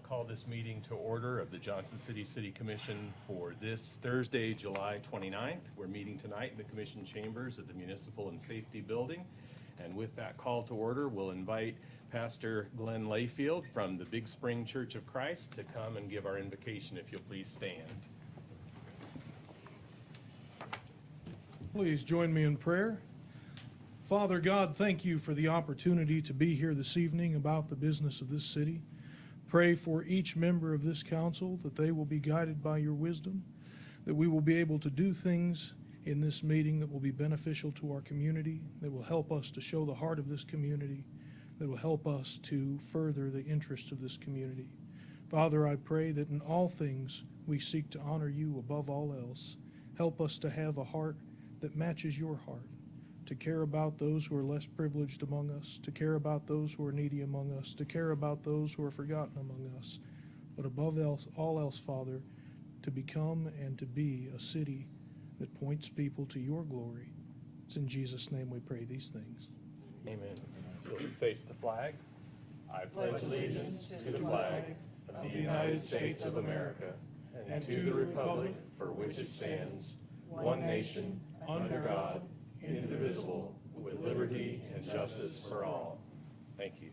call this meeting to order of the Johnson City City Commission for this Thursday, July 29th. We're meeting tonight in the Commission chambers at the Municipal and Safety Building. And with that call to order, we'll invite Pastor Glen Layfield from the Big Spring Church of Christ to come and give our invocation, if you'll please stand. Please join me in prayer. Father God, thank you for the opportunity to be here this evening about the business of this city. Pray for each member of this council that they will be guided by your wisdom, that we will be able to do things in this meeting that will be beneficial to our community, that will help us to show the heart of this community, that will help us to further the interests of this community. Father, I pray that in all things we seek to honor you above all else. Help us to have a heart that matches your heart, to care about those who are less privileged among us, to care about those who are needy among us, to care about those who are forgotten among us. But above all else, Father, to become and to be a city that points people to your glory. It's in Jesus' name we pray these things. Amen. You'll face the flag. I pledge allegiance to the flag of the United States of America and to the republic for which it stands, one nation, under God, indivisible, with liberty and justice for all. Thank you.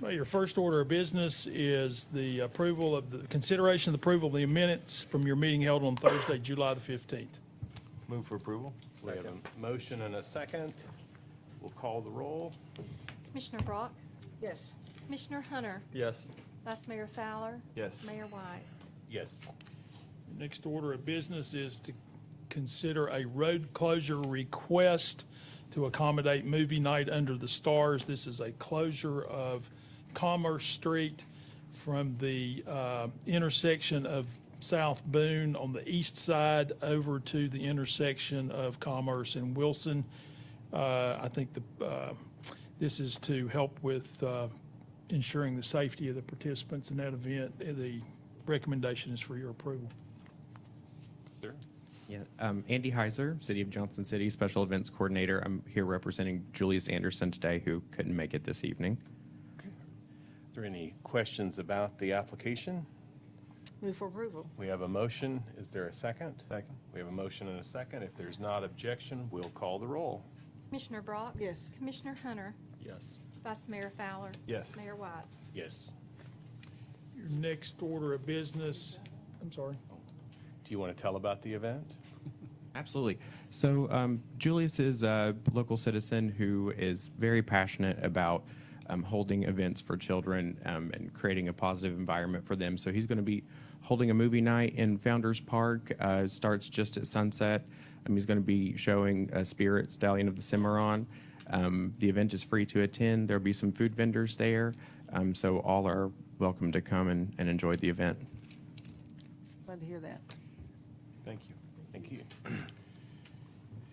Well, your first order of business is the approval of the consideration of the approval of the minutes from your meeting held on Thursday, July the 15th. Move for approval. We have a motion and a second. We'll call the roll. Commissioner Brock? Yes. Commissioner Hunter? Yes. Vice Mayor Fowler? Yes. Mayor Wise? Yes. Next order of business is to consider a road closure request to accommodate movie night under the stars. This is a closure of Commerce Street from the intersection of South Boone on the east side over to the intersection of Commerce and Wilson. I think this is to help with ensuring the safety of the participants in that event. The recommendation is for your approval. Sir? Yeah, Andy Heiser, City of Johnson City Special Events Coordinator. I'm here representing Julius Anderson today, who couldn't make it this evening. Are there any questions about the application? Move for approval. We have a motion. Is there a second? Second. We have a motion and a second. If there's not objection, we'll call the roll. Commissioner Brock? Yes. Commissioner Hunter? Yes. Vice Mayor Fowler? Yes. Mayor Wise? Yes. Your next order of business, I'm sorry. Do you want to tell about the event? Absolutely. So Julius is a local citizen who is very passionate about holding events for children and creating a positive environment for them. So he's going to be holding a movie night in Founders Park. It starts just at sunset. He's going to be showing Spirit, Stallion of the Cimarron. The event is free to attend. There'll be some food vendors there. So all are welcome to come and enjoy the event. Glad to hear that. Thank you. Thank you.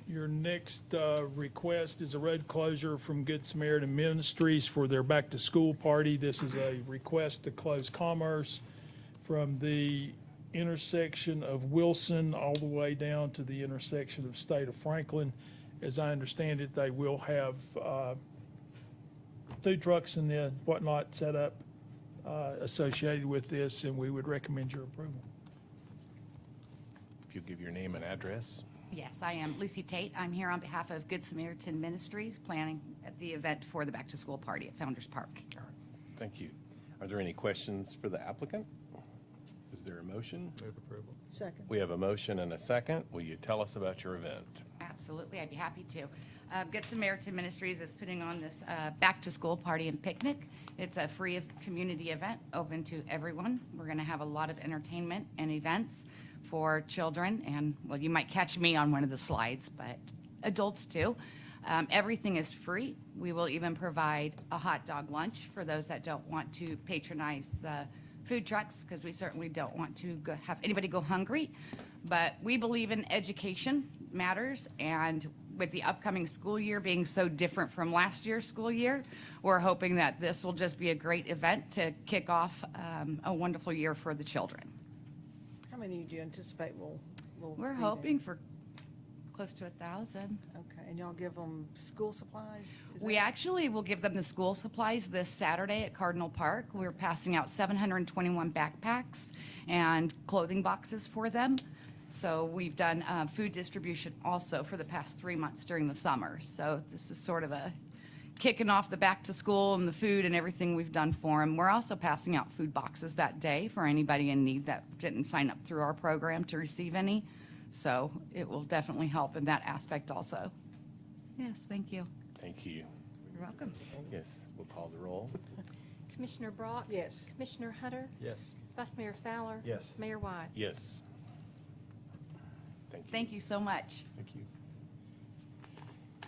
Your next request is a road closure from Good Samaritan Ministries for their back-to-school party. This is a request to close Commerce from the intersection of Wilson all the way down to the intersection of State of Franklin. As I understand it, they will have food trucks and the whatnot set up associated with this, and we would recommend your approval. If you'll give your name and address. Yes, I am Lucy Tate. I'm here on behalf of Good Samaritan Ministries, planning at the event for the back-to-school party at Founders Park. All right. Thank you. Are there any questions for the applicant? Is there a motion? Move approval. Second. We have a motion and a second. Will you tell us about your event? Absolutely, I'd be happy to. Good Samaritan Ministries is putting on this back-to-school party and picnic. It's a free community event, open to everyone. We're going to have a lot of entertainment and events for children, and, well, you might catch me on one of the slides, but adults too. Everything is free. We will even provide a hot dog lunch for those that don't want to patronize the food trucks, because we certainly don't want to have anybody go hungry. But we believe in education matters, and with the upcoming school year being so different from last year's school year, we're hoping that this will just be a great event to kick off a wonderful year for the children. How many do you anticipate will We're be hoping for close to 1,000. Okay, and y'all give them school supplies? Is We that- actually will give them the school supplies this Saturday at Cardinal Park. We're passing out 721 backpacks and clothing boxes for them. So we've done food distribution also for the past 3 months during the summer. So this is sort of a kicking off the back to school and the food and everything we've done for them. We're also passing out food boxes that day for anybody in need that didn't sign up through our program to receive any. So it will definitely help in that aspect also. Yes, thank you. Thank you. You're welcome. Yes, we'll call the roll. Commissioner Brock? Yes. Commissioner Hunter? Yes. Vice Mayor Fowler? Yes. Mayor Wise? Yes. Thank you. Thank you so much. Thank you.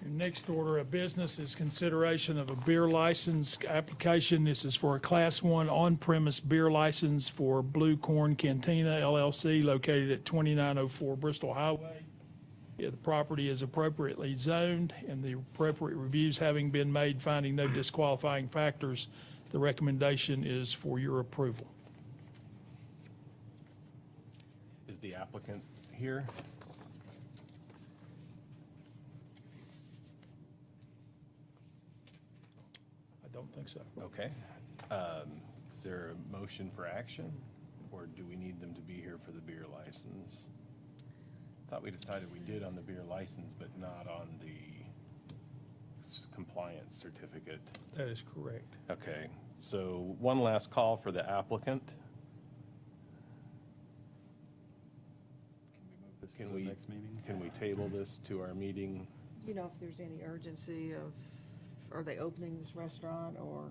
Your next order of business is consideration of a beer license application. This is for a Class 1 on-premise beer license for Blue Corn Cantina LLC located at 2904 Bristol Highway. Yeah, the property is appropriately zoned, and the appropriate reviews having been made, finding no disqualifying factors, the recommendation is for your approval. Is the applicant here? I don't think so. Okay. Is there a motion for action, or do we need them to be here for the beer license? Thought we decided we did on the beer license, but not on the compliance certificate. That is correct. Okay, so one last call for the applicant. Can we, can we table this to our meeting? Do you know if there's any urgency of, are they opening this restaurant or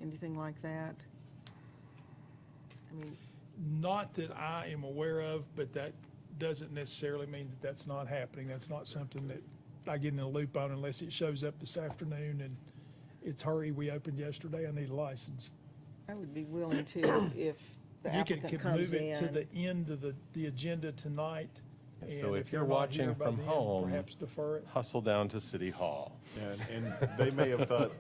anything like that? I mean, Not that I am aware of, but that doesn't necessarily mean that that's not happening. That's not something that I get in a loop on unless it shows up this afternoon and it's hurry, we opened yesterday, I need a license. I would be willing to, if the You could applicant comes move it to in. the end of the agenda tonight. So and if you're they're not here watching by from then, home, perhaps defer it. hustle down to City Hall. And they may have thought,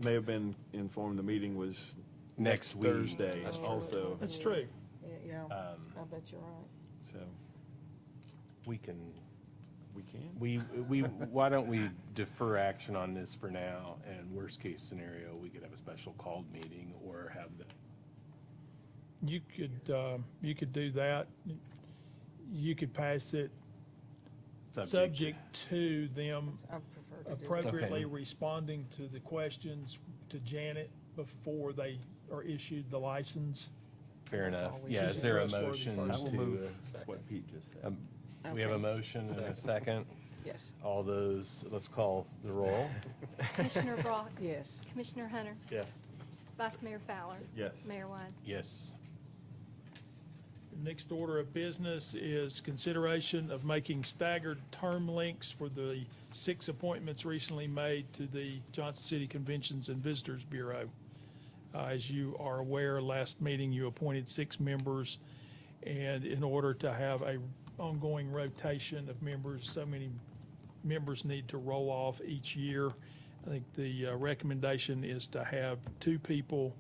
may have been informed the meeting was Next next week. Thursday That's true. also, That's true. Yeah, I bet you're right. so We can, we can. why don't we defer action on this for now, and worst case scenario, we could have a special called meeting or have the, You could do that. You could pass it subject to them I prefer to do that. appropriately Okay. responding to the questions to Janet before they are issued the license. Fair That's enough. always Yeah, She's is a there a trustworthy motion person. I will to, move what Pete just said. we have a Okay. motion and a second? Yes, All those, let's call the roll. Commissioner Brock? yes. Commissioner Hunter? Yes. Vice Mayor Fowler? Yes. Mayor Wise? Yes. The next order of business is consideration of making staggered term links for the 6 appointments recently made to the Johnson City Conventions and Visitors Bureau. As you are aware, last meeting you appointed 6 members, and in order to have a ongoing rotation of members, so many members need to roll off each year. I think the recommendation is to have 2 people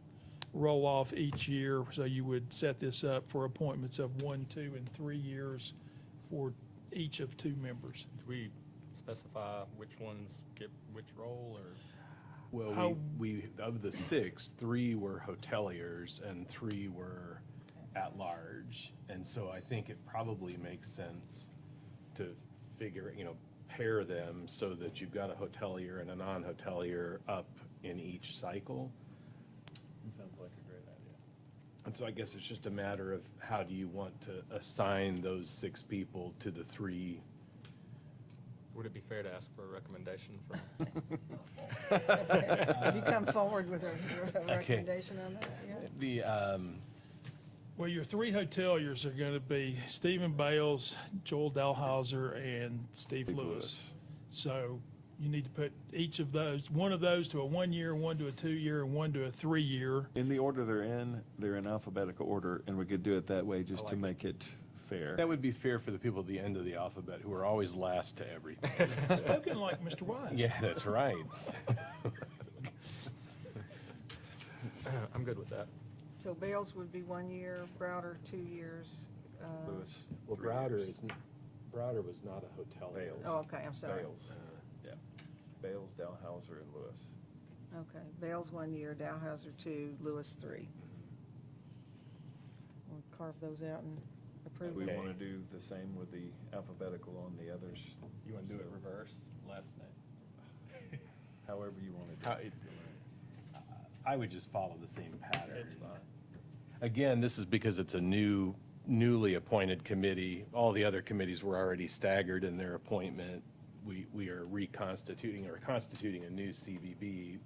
roll off each year, so you would set this up for appointments of 1, 2, and 3 years for each of 2 members. Do we specify which ones get which role, or? Well, How- we, of the 6, 3 were hoteliers and 3 were at large. And so I think it probably makes sense to figure, pair them so that you've got a hotelier and a non-hotelier up in each cycle. Sounds like a great idea. And so I guess it's just a matter of how do you want to assign those 6 people to the 3? Would it be fair to ask for a recommendation from? Have you come forward with a recommendation on that? Yeah. Well, your 3 hoteliers are going to be Stephen Bales, Joel Dalhauser, and Steve Lewis. So you need to put each of those, one of those to a 1-year, one to a 2-year, and one to a 3-year. In the order they're in alphabetical order, and we could do it that way just to make it fair. That would be fair for the people at the end of the alphabet who are always last to everything. Spoken like Mr. Wise. Yeah, that's right. I'm good with that. So Bales would be 1 year, Browder 2 years. Lewis, Well, 3 years. Browder was not a hotel. Bales. Oh, okay, I'm sorry. Bales, yeah. Bales, Dalhousie, and Lewis. Okay, Bales 1 year, Dalhousie 2, Lewis 3. We'll carve those out and approve We them. want to do the same with the alphabetical on the others. You want to do it So, reverse, last name? However you want to do it. I would just follow the same pattern. It's fine. Again, this is because it's a newly appointed committee. All the other committees were already staggered in their appointment. We are reconstituting or constituting a new CVB.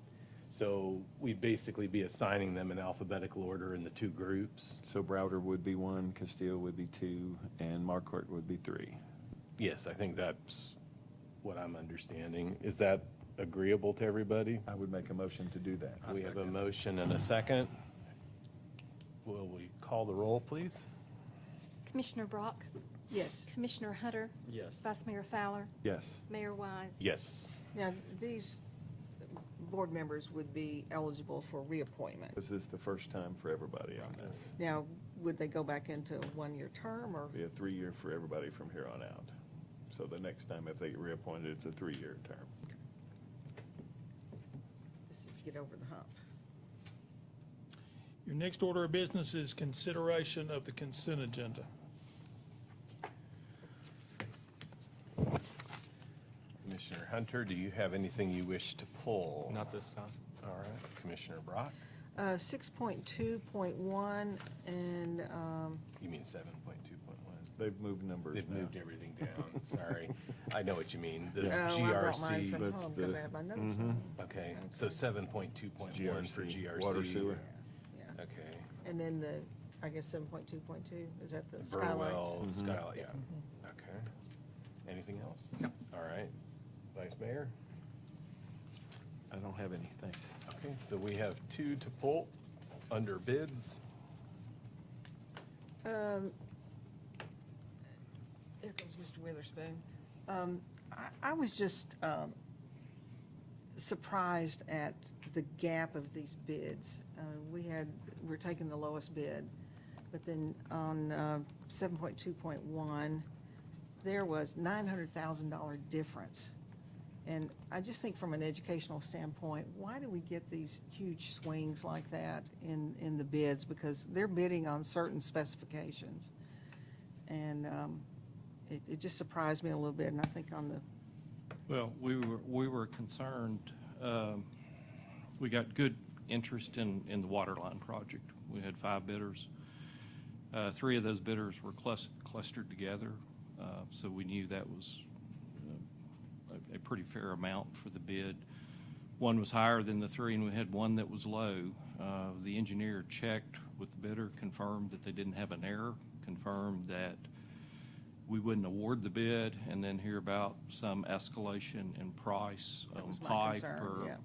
So we'd basically be assigning them in alphabetical order in the two groups. So Browder would be 1, Castile would be 2, and Marquardt would be 3. Yes, I think that's what I'm understanding. Is that agreeable to everybody? I would make a motion to do that. We have a motion and a second. Will we call the roll, please? Commissioner Brock, Yes. Commissioner Hunter, Yes. Vice Mayor Fowler, Yes. Mayor Wise. Yes. Now, these board members would be eligible for reappointment. This is the first time for everybody on this. Now, would they go back into a 1-year term, or? Be a 3-year for everybody from here on out. So the next time, if they get reappointed, it's a 3-year term. Just to get over the hump. Your next order of business is consideration of the consent agenda. Commissioner Hunter, do you have anything you wish to pull? Not this time. All right. Commissioner Brock? 6.2.1 and, You mean 7.2.1? They've moved numbers They've now. moved everything down, sorry. I know what you mean, this oh, I brought mine GRC. from That's home because the- I have my notes on. Okay, so 7.2.1 for GRC. Water sewer. Yeah. Okay. And then I guess 7.2.2, is that the skylights? Burwell, skylight, yeah. Okay. Anything else? No. All right. Vice Mayor? I don't have any, thanks. Okay, so we have 2 to pull under bids. Here comes Mr. Witherspoon. I was just surprised at the gap of these bids. We're taking the lowest bid, but then on 7.2.1, there was $900,000 difference. And I just think from an educational standpoint, why do we get these huge swings like that in the bids? Because they're bidding on certain specifications. And it just surprised me a little bit, and I think on the, Well, we were concerned, we got good interest in the water line project. We had 5 bidders. 3 of those bidders were clustered together, so we knew that was a pretty fair amount for the bid. One was higher than the 3, and we had one that was low. The engineer checked with the bidder, confirmed that they didn't have an error, confirmed that we wouldn't award the bid, and then hear about some escalation in price That on was my pipe. concern, or- yeah.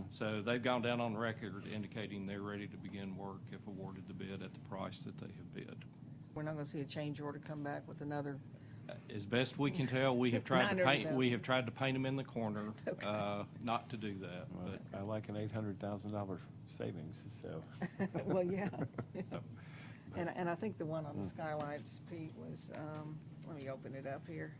So they've gone down on record indicating they're ready to begin work if awarded the bid at the price that they have bid. we're not gonna see a change order come back with another, As best we can tell, we have tried to paint, 900,000. we have tried to paint them in the corner, not to do that, Well, but. I like an $800,000 savings, so. well, yeah. And I think the one on the skylights, Pete, was, let me open it up here.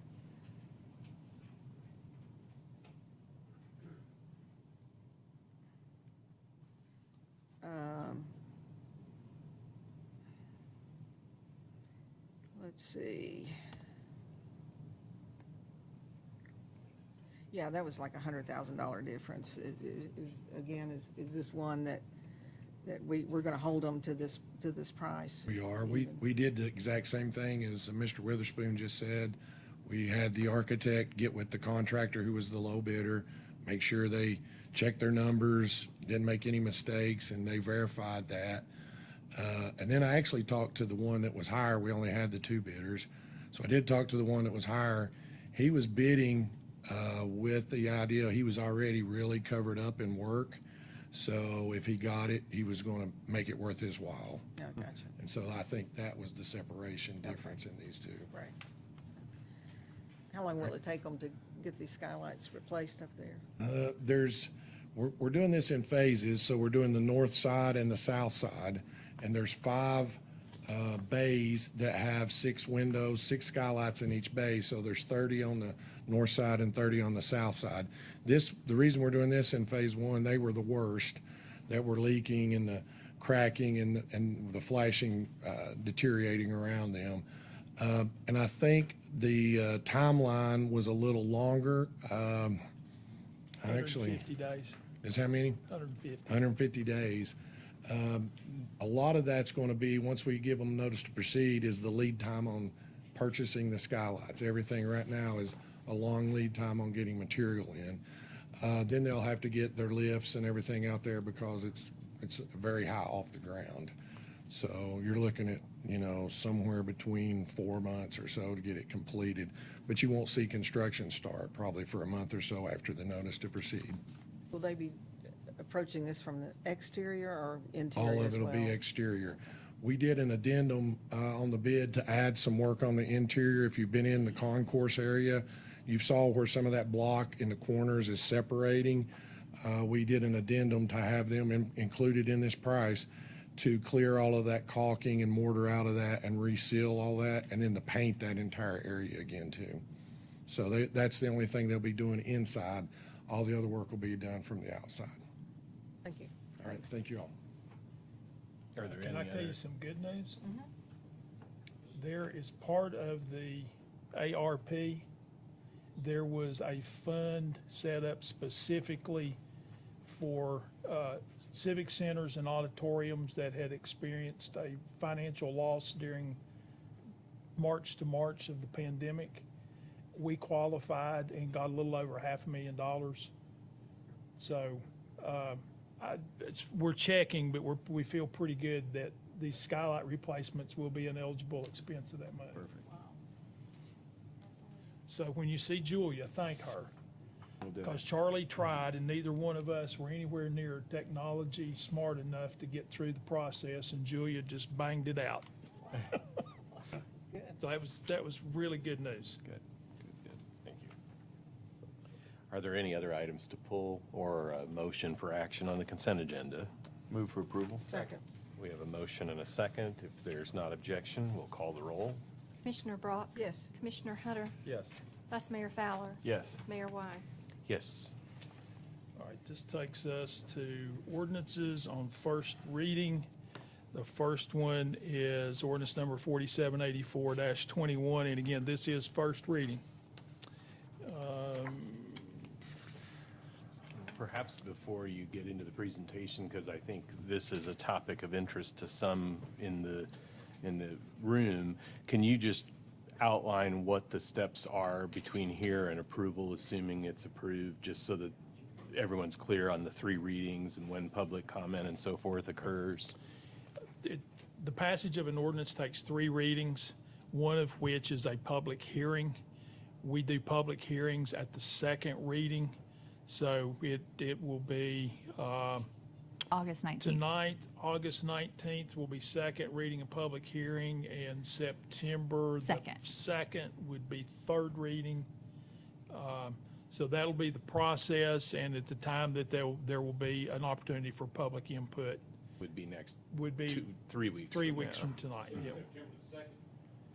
Let's see. Yeah, that was like $100,000 difference. Is this one that we're gonna hold them to this price? We are. We did the exact same thing as Mr. Witherspoon just said. We had the architect get with the contractor who was the low bidder, make sure they checked their numbers, didn't make any mistakes, and they verified that. And then I actually talked to the one that was higher. We only had the 2 bidders. So I did talk to the one that was higher. He was bidding with the idea he was already really covered up in work. So if he got it, he was going to make it worth his while. Yeah, gotcha, And so I think that was the separation difference in these 2. right. How long will it take them to get these skylights replaced up there? We're doing this in phases, so we're doing the north side and the south side, and there's 5 bays that have 6 windows, 6 skylights in each bay, so there's 30 on the north side and 30 on the south side. The reason we're doing this in phase 1, they were the worst, that were leaking and the cracking and the flashing deteriorating around them. And I think the timeline was a little longer. Actually, 150 days, is how many? 150. 150 days. A lot of that's going to be, once we give them notice to proceed, is the lead time on purchasing the skylights. Everything right now is a long lead time on getting material in. Then they'll have to get their lifts and everything out there because it's very high off the ground. So you're looking at, somewhere between 4 months or so to get it completed. But you won't see construction start probably for a month or so after the notice to proceed. Will they be approaching this from the exterior or interior All of as it'll be well? exterior. We did an addendum on the bid to add some work on the interior. If you've been in the concourse area, you saw where some of that block in the corners is separating. We did an addendum to have them included in this price to clear all of that caulking and mortar out of that and reseal all that, and then to paint that entire area again too. So that's the only thing they'll be doing inside. All the other work will be done from the outside. Thank you. All right, thank you all. Are there Can any I tell other? you some good news? There is part of the ARP, there was a fund set up specifically for civic centers and auditoriums that had experienced a financial loss during March to March of the pandemic. We qualified and got a little over $500,000. So we're checking, but we feel pretty good that these skylight replacements will be an eligible expense of that money. Perfect. So when you see Julia, thank her. We'll do it. Because Charlie tried, and neither one of us were anywhere near technology smart enough to get through the process, and Julia just banged it out. So that was really good news. Good. Thank you. Are there any other items to pull or a motion for action on the consent agenda? Move for approval? Second. We have a motion and a second. If there's not objection, we'll call the roll. Commissioner Brock? Yes. Commissioner Hunter? Yes. Vice Mayor Fowler? Yes. Mayor Wise? Yes. All right, this takes us to ordinances on first reading. The first one is ordinance number 4784-21, and again, this is first reading. Perhaps before you get into the presentation, because I think this is a topic of interest to some in the room, can you just outline what the steps are between here and approval, assuming it's approved, just so that everyone's clear on the 3 readings and when public comment and so forth occurs? The passage of an ordinance takes 3 readings, one of which is a public hearing. We do public hearings at the second reading, so it will be August 19th. tonight, August 19th will be second reading and public hearing, and September the 2nd would be third reading. So that'll be the process, and at the time that there will be an opportunity for public input. Would be next, Would be 3 weeks. 3 from weeks now. from tonight, yeah.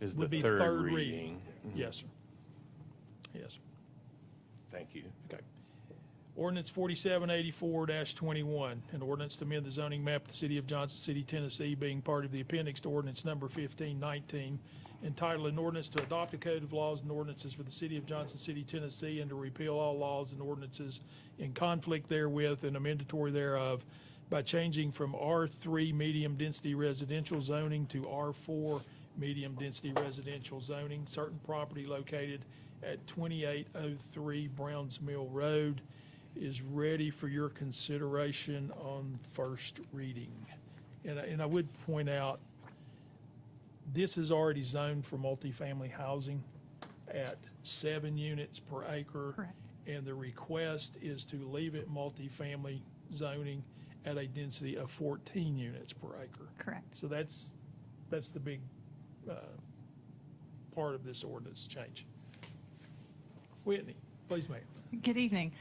Is the Would be third reading. Yes, sir. Yes, sir. Thank you. Okay. Ordinance 4784-21, an ordinance to amend the zoning map of the city of Johnson City, Tennessee, being part of the appendix to ordinance number 1519, entitled an ordinance to adopt a code of laws and ordinances for the city of Johnson City, Tennessee, and to repeal all laws and ordinances in conflict therewith and amendatory thereof by changing from R3 medium-density residential zoning to R4 medium-density residential zoning, certain property located at 2803 Browns Mill Road is ready for your consideration on first reading. And I would point out, this is already zoned for multifamily housing at 7 units per acre. Correct. And the request is to leave it multifamily zoning at a density of 14 units per acre. Correct. So that's the big part of this ordinance change. Whitney, please, Mayor. Good evening.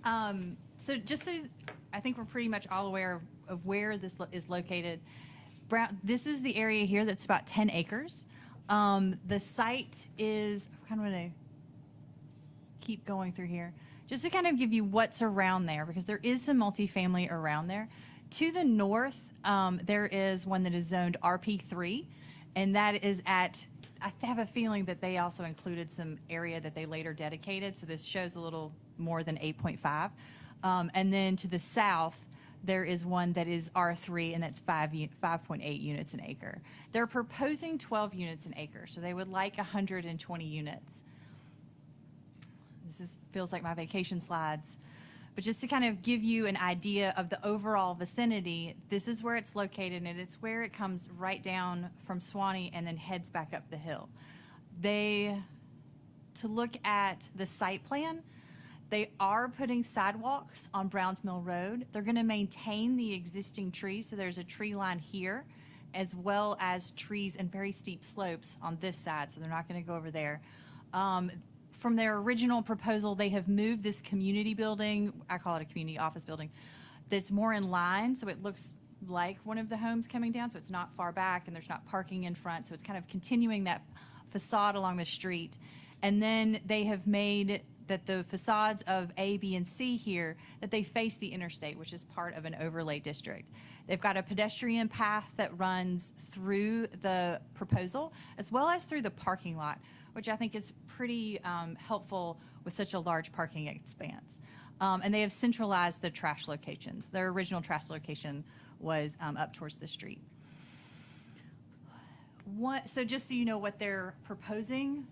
So just so, I think we're pretty much all aware of where this is located. this is the area here that's about 10 acres. The site is, I kind of want to keep going through here, just to kind of give you what's around there, because there is some multifamily around there. To the north, there is one that is zoned RP3, and that is at, I have a feeling that they also included some area that they later dedicated, so this shows a little more than 8.5. And then to the south, there is one that is R3, and that's 5.8 units an acre. They're proposing 12 units an acre, so they would like 120 units. This feels like my vacation slides. But just to kind of give you an idea of the overall vicinity, this is where it's located, and it's where it comes right down from Swanee and then heads back up the hill. To look at the site plan, they are putting sidewalks on Browns Mill Road. They're going to maintain the existing trees, so there's a tree line here, as well as trees and very steep slopes on this side, so they're not going to go over there. From their original proposal, they have moved this community building, I call it a community office building, that's more in line, so it looks like one of the homes coming down, so it's not far back and there's not parking in front, so it's kind of continuing that facade along the street. And then they have made that the facades of A, B, and C here, that they face the interstate, which is part of an overlay district. They've got a pedestrian path that runs through the proposal, as well as through the parking lot, which I think is pretty helpful with such a large parking expanse. And they have centralized the trash location. Their original trash location was up towards the street. So just so you know what they're proposing,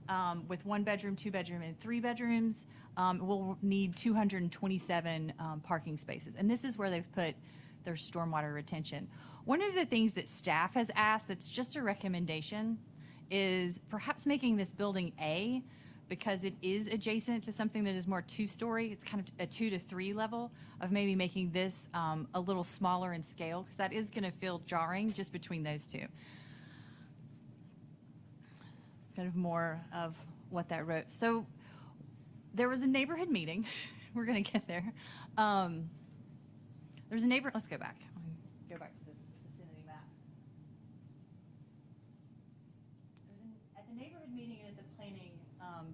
with 1 bedroom, 2 bedroom, and 3 bedrooms, we'll need 227 parking spaces. And this is where they've put their stormwater retention. One of the things that staff has asked, that's just a recommendation, is perhaps making this building A, because it is adjacent to something that is more 2-story. It's kind of a 2 to 3 level, of maybe making this a little smaller in scale, because that is going to feel jarring just between those two. Kind of more of what that wrote. So there was a neighborhood meeting. We're going to get there. There was a let's go back. Go back to this vicinity map. At the neighborhood meeting and at the planning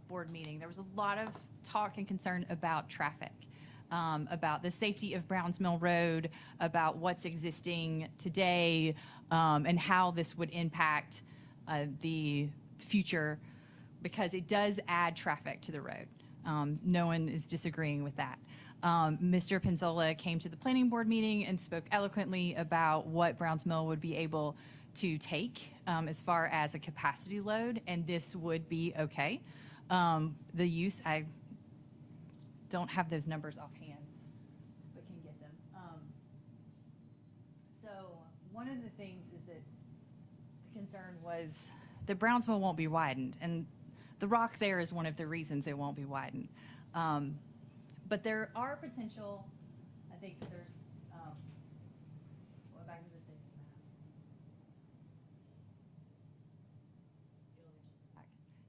board meeting, there was a lot of talk and concern about traffic, about the safety of Browns Mill Road, about what's existing today, and how this would impact the future, because it does add traffic to the road. No one is disagreeing with that. Mr. Penzola came to the planning board meeting and spoke eloquently about what Browns Mill would be able to take as far as a capacity load, and this would be okay. The use, I don't have those numbers offhand, but can get them. So one of the things is that the concern was the Browns Mill won't be widened, and the rock there is one of the reasons it won't be widened. But there are potential, I think there's, back to the city map.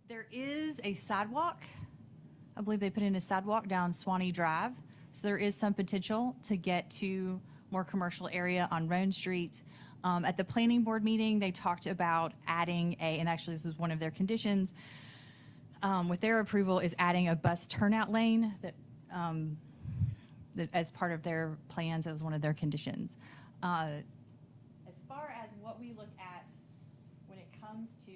There is a sidewalk. I believe they put in a sidewalk down Swanee Drive. So there is some potential to get to more commercial area on Roan Street. At the planning board meeting, they talked about adding and actually this is one of their conditions, with their approval, is adding a bus turnout lane that as part of their plans. That was one of their conditions. As far as what we look at when it comes to...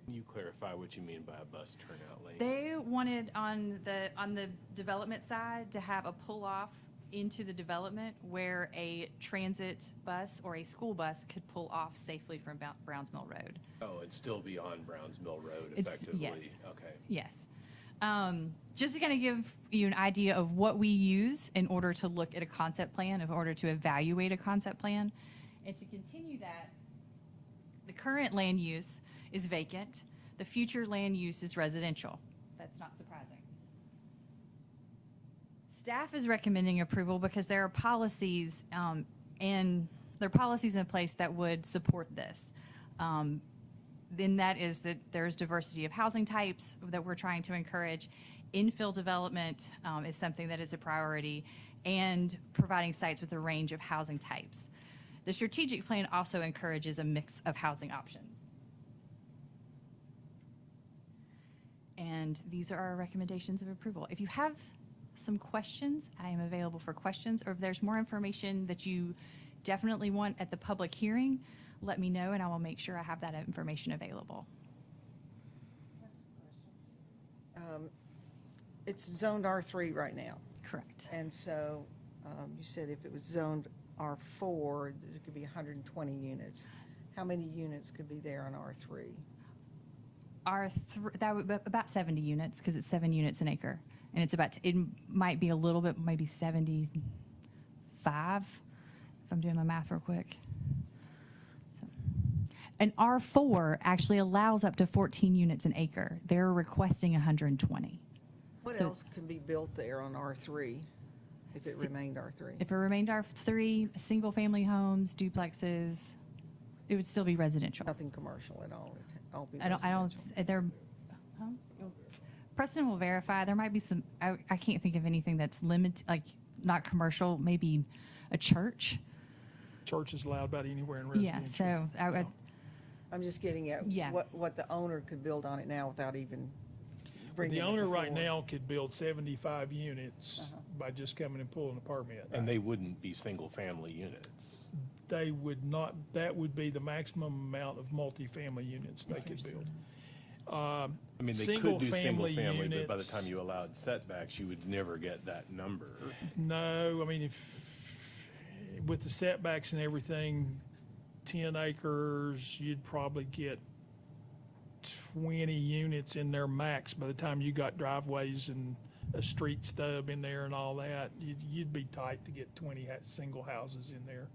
Can you clarify what you mean by a bus turnout lane? They wanted on the development side to have a pull-off into the development where a transit bus or a school bus could pull off safely from Browns Mill Road. Oh, it'd still be on Browns Mill Road It's- effectively? yes. Okay. Yes. Just to kind of give you an idea of what we use in order to look at a concept plan, in order to evaluate a concept plan. And to continue that, the current land use is vacant. The future land use is residential. That's not surprising. Staff is recommending approval because there are policies in place that would support this. Then that is that there's diversity of housing types that we're trying to encourage. Infill development is something that is a priority, and providing sites with a range of housing types. The strategic plan also encourages a mix of housing options. And these are our recommendations of approval. If you have some questions, I am available for questions, or if there's more information that you definitely want at the public hearing, let me know and I will make sure I have that information available. It's zoned R3 right now, Correct. and so you said if it was zoned R4, it could be 120 units. How many units could be there on R3? That would be about 70 units, because it's 7 units an acre. And it's about, it might be a little bit, maybe 75, if I'm doing my math real quick. And R4 actually allows up to 14 units an acre. They're requesting 120. What So- else can be built there on R3 if it remained R3? If it remained R3, single-family homes, duplexes, it would still be residential. Nothing commercial at all? It'd all be I don't, residential? they're, huh? Preston will verify. There might be some, I can't think of anything that's limited, like, not commercial, maybe a church. Church is allowed about anywhere in Yeah, residential. so I would, I'm just getting at Yeah. what the owner could build on it now without even bringing The it owner right before. now could build 75 units by just coming and pulling a permit. And they wouldn't be single-family units. They would not, that would be the maximum amount of multifamily units they could build. I mean, they could do Single-family single-family, but by the units- time you allowed setbacks, you would never get that number. No, I mean, with the setbacks and everything, 10 acres, you'd probably get 20 units in there max by the time you got driveways and a street stub in there and all that. You'd be tight to get 20 single houses in there.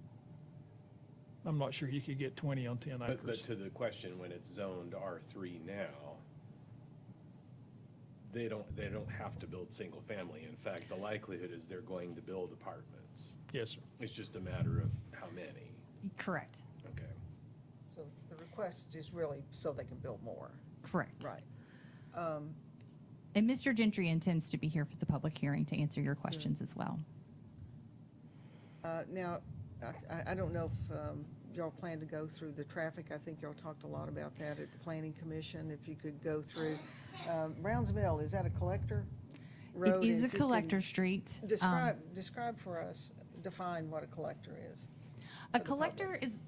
I'm not sure you could get 20 on 10 But acres. to the question, when it's zoned R3 now, they don't have to build single-family. In fact, the likelihood is they're going to build apartments. Yes, sir. It's just a matter of how many. correct, Okay. So the request is really so they can build more. correct. Right. And Mr. Gentry intends to be here for the public hearing to answer your questions as well. Now, I don't know if y'all plan to go through the traffic. I think y'all talked a lot about that at the Planning Commission. If you could go through, Browns Mill, is that a collector road? It is And a if you can collector street. Describe for us, define what a collector is. A collector is,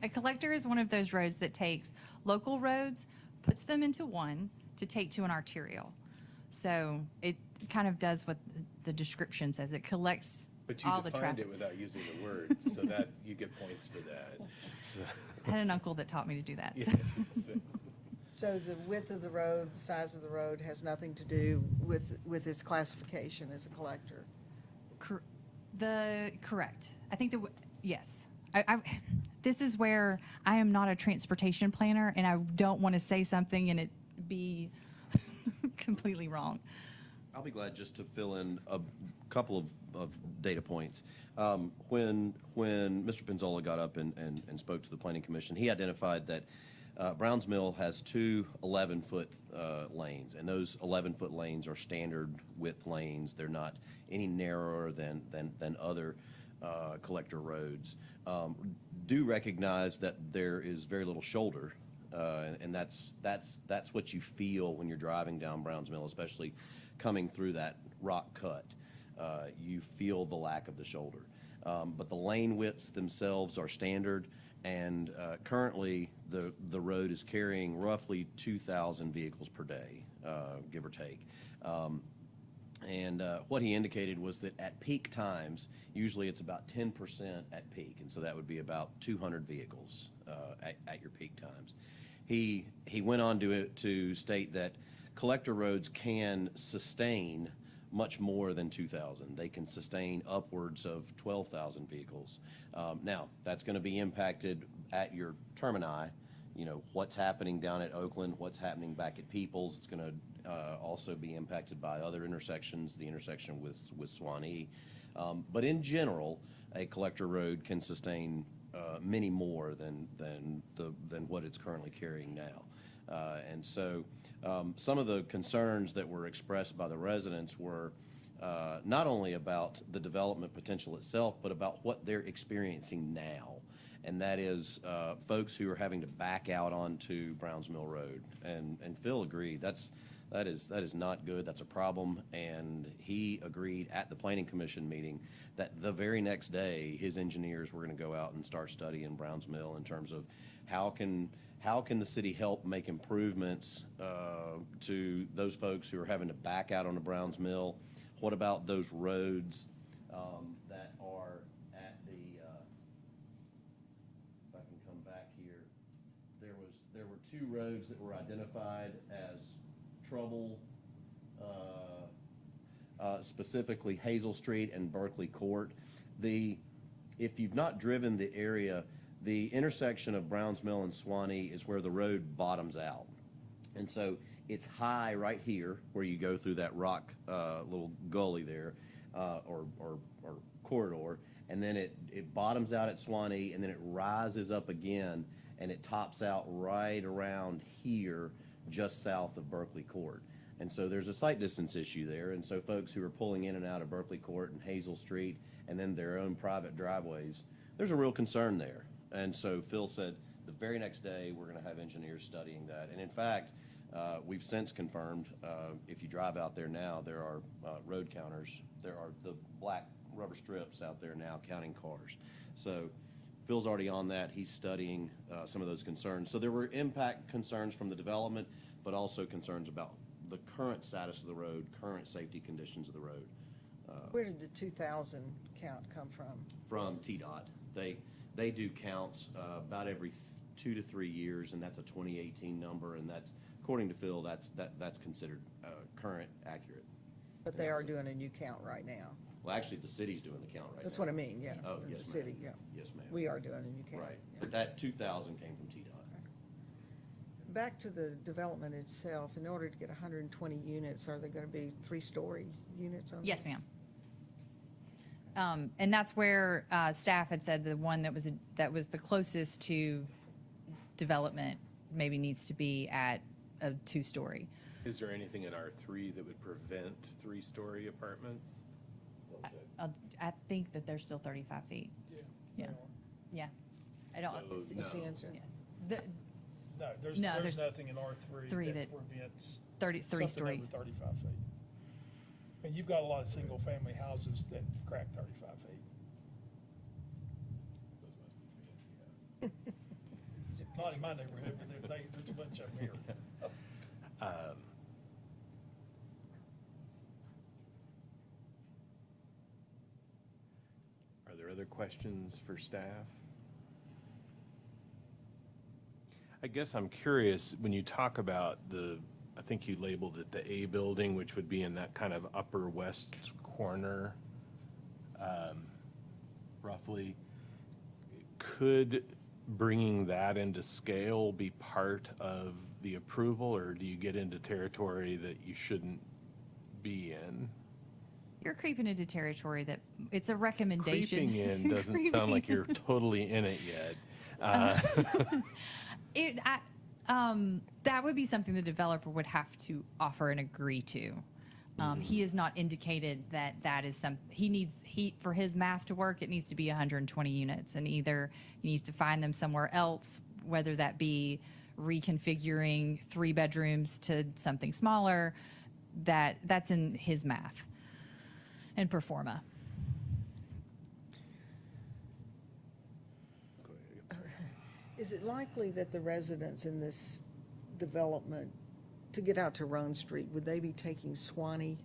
a collector is one of those roads that takes local roads, puts them into one to take to an arterial. So it kind of does what the description says. It collects But you all the defined traffic. it without using the words, so that you get points for that. So, I had an uncle that taught me to do that. yeah, so- So the width of the road, the size of the road has nothing to do with its classification as a collector. Correct. I think yes. This is where I am not a transportation planner, and I don't want to say something and it be completely wrong. I'll be glad just to fill in a couple of data points. When Mr. Penzola got up and spoke to the Planning Commission, he identified that Browns Mill has two 11-foot lanes, and those 11-foot lanes are standard width lanes. They're not any narrower than other collector roads. Do recognize that there is very little shoulder, and that's what you feel when you're driving down Browns Mill, especially coming through that rock cut. You feel the lack of the shoulder. But the lane widths themselves are standard, and currently the road is carrying roughly 2,000 vehicles per day, give or take. And what he indicated was that at peak times, usually it's about 10% at peak, and so that would be about 200 vehicles at your peak times. He went on to state that collector roads can sustain much more than 2,000. They can sustain upwards of 12,000 vehicles. Now, that's going to be impacted at your termini. You know, what's happening down at Oakland, what's happening back at Peoples. It's going to also be impacted by other intersections, the intersection with Swanee. But in general, a collector road can sustain many more than what it's currently carrying now. And so some of the concerns that were expressed by the residents were not only about the development potential itself, but about what they're experiencing now. And that is folks who are having to back out onto Browns Mill Road. And Phil agreed, that is not good, that's a problem. And he agreed at the Planning Commission meeting that the very next day, his engineers were gonna go out and start studying Browns Mill in terms of how can the city help make improvements to those folks who are having to back out on the Browns Mill? What about those roads that are at the, if I can come back here, there were two roads that were identified as trouble, specifically Hazel Street and Berkeley Court. If you've not driven the area, the intersection of Browns Mill and Swanee is where the road bottoms out. And so it's high right here where you go through that rock little gully there or corridor. And then it bottoms out at Swanee, and then it rises up again, and it tops out right around here just south of Berkeley Court. And so there's a sight distance issue there. And so folks who are pulling in and out of Berkeley Court and Hazel Street and then their own private driveways, there's a real concern there. And so Phil said the very next day, we're going to have engineers studying that. And in fact, we've since confirmed, if you drive out there now, there are road counters. There are the black rubber strips out there now counting cars. So Phil's already on that. He's studying some of those concerns. So there were impact concerns from the development, but also concerns about the current status of the road, current safety conditions of the road. Where did the 2,000 count come from? From TDOT. They do counts about every 2 to 3 years, and that's a 2018 number, and that's, according to Phil, that's considered current, accurate. But they are doing a new count right now. Well, actually, the city's doing the count right now. That's what I mean, yeah. Oh, The yes, ma'am. city, yeah. Yes, ma'am. We are doing a new count. Right, yeah. but that 2,000 came from TDOT. Back to the development itself, in order to get 120 units, are there going to be 3-story units on? Yes, ma'am. And that's where staff had said the one that was the closest to development maybe needs to be at a 2-story. Is there anything in R3 that would prevent 3-story apartments? I think that they're still 35 feet. Yeah. Yeah. I don't. So, What's the no. answer? The No, there's No, there's nothing in R3 three that that- prevents 33 something story. over 35 feet. And you've got a lot of single-family houses that crack 35 feet. Not in my neighborhood, but there's a bunch of them here. Are there other questions for staff? I guess I'm curious, when you talk about I think you labeled it the A building, which would be in that kind of upper west corner, roughly. Could bringing that into scale be part of the approval, or do you get into territory that you shouldn't be in? You're creeping into territory that it's a recommendation. Creeping in doesn't Creeping sound like you're in. totally in it yet. That would be something the developer would have to offer and agree to. He has not indicated that is for his math to work, it needs to be 120 units, and either he needs to find them somewhere else, whether that be reconfiguring 3 bedrooms to something smaller, that's in his math and pro forma. Is it likely that the residents in this development, to get out to Roan Street, would they be taking Swanee?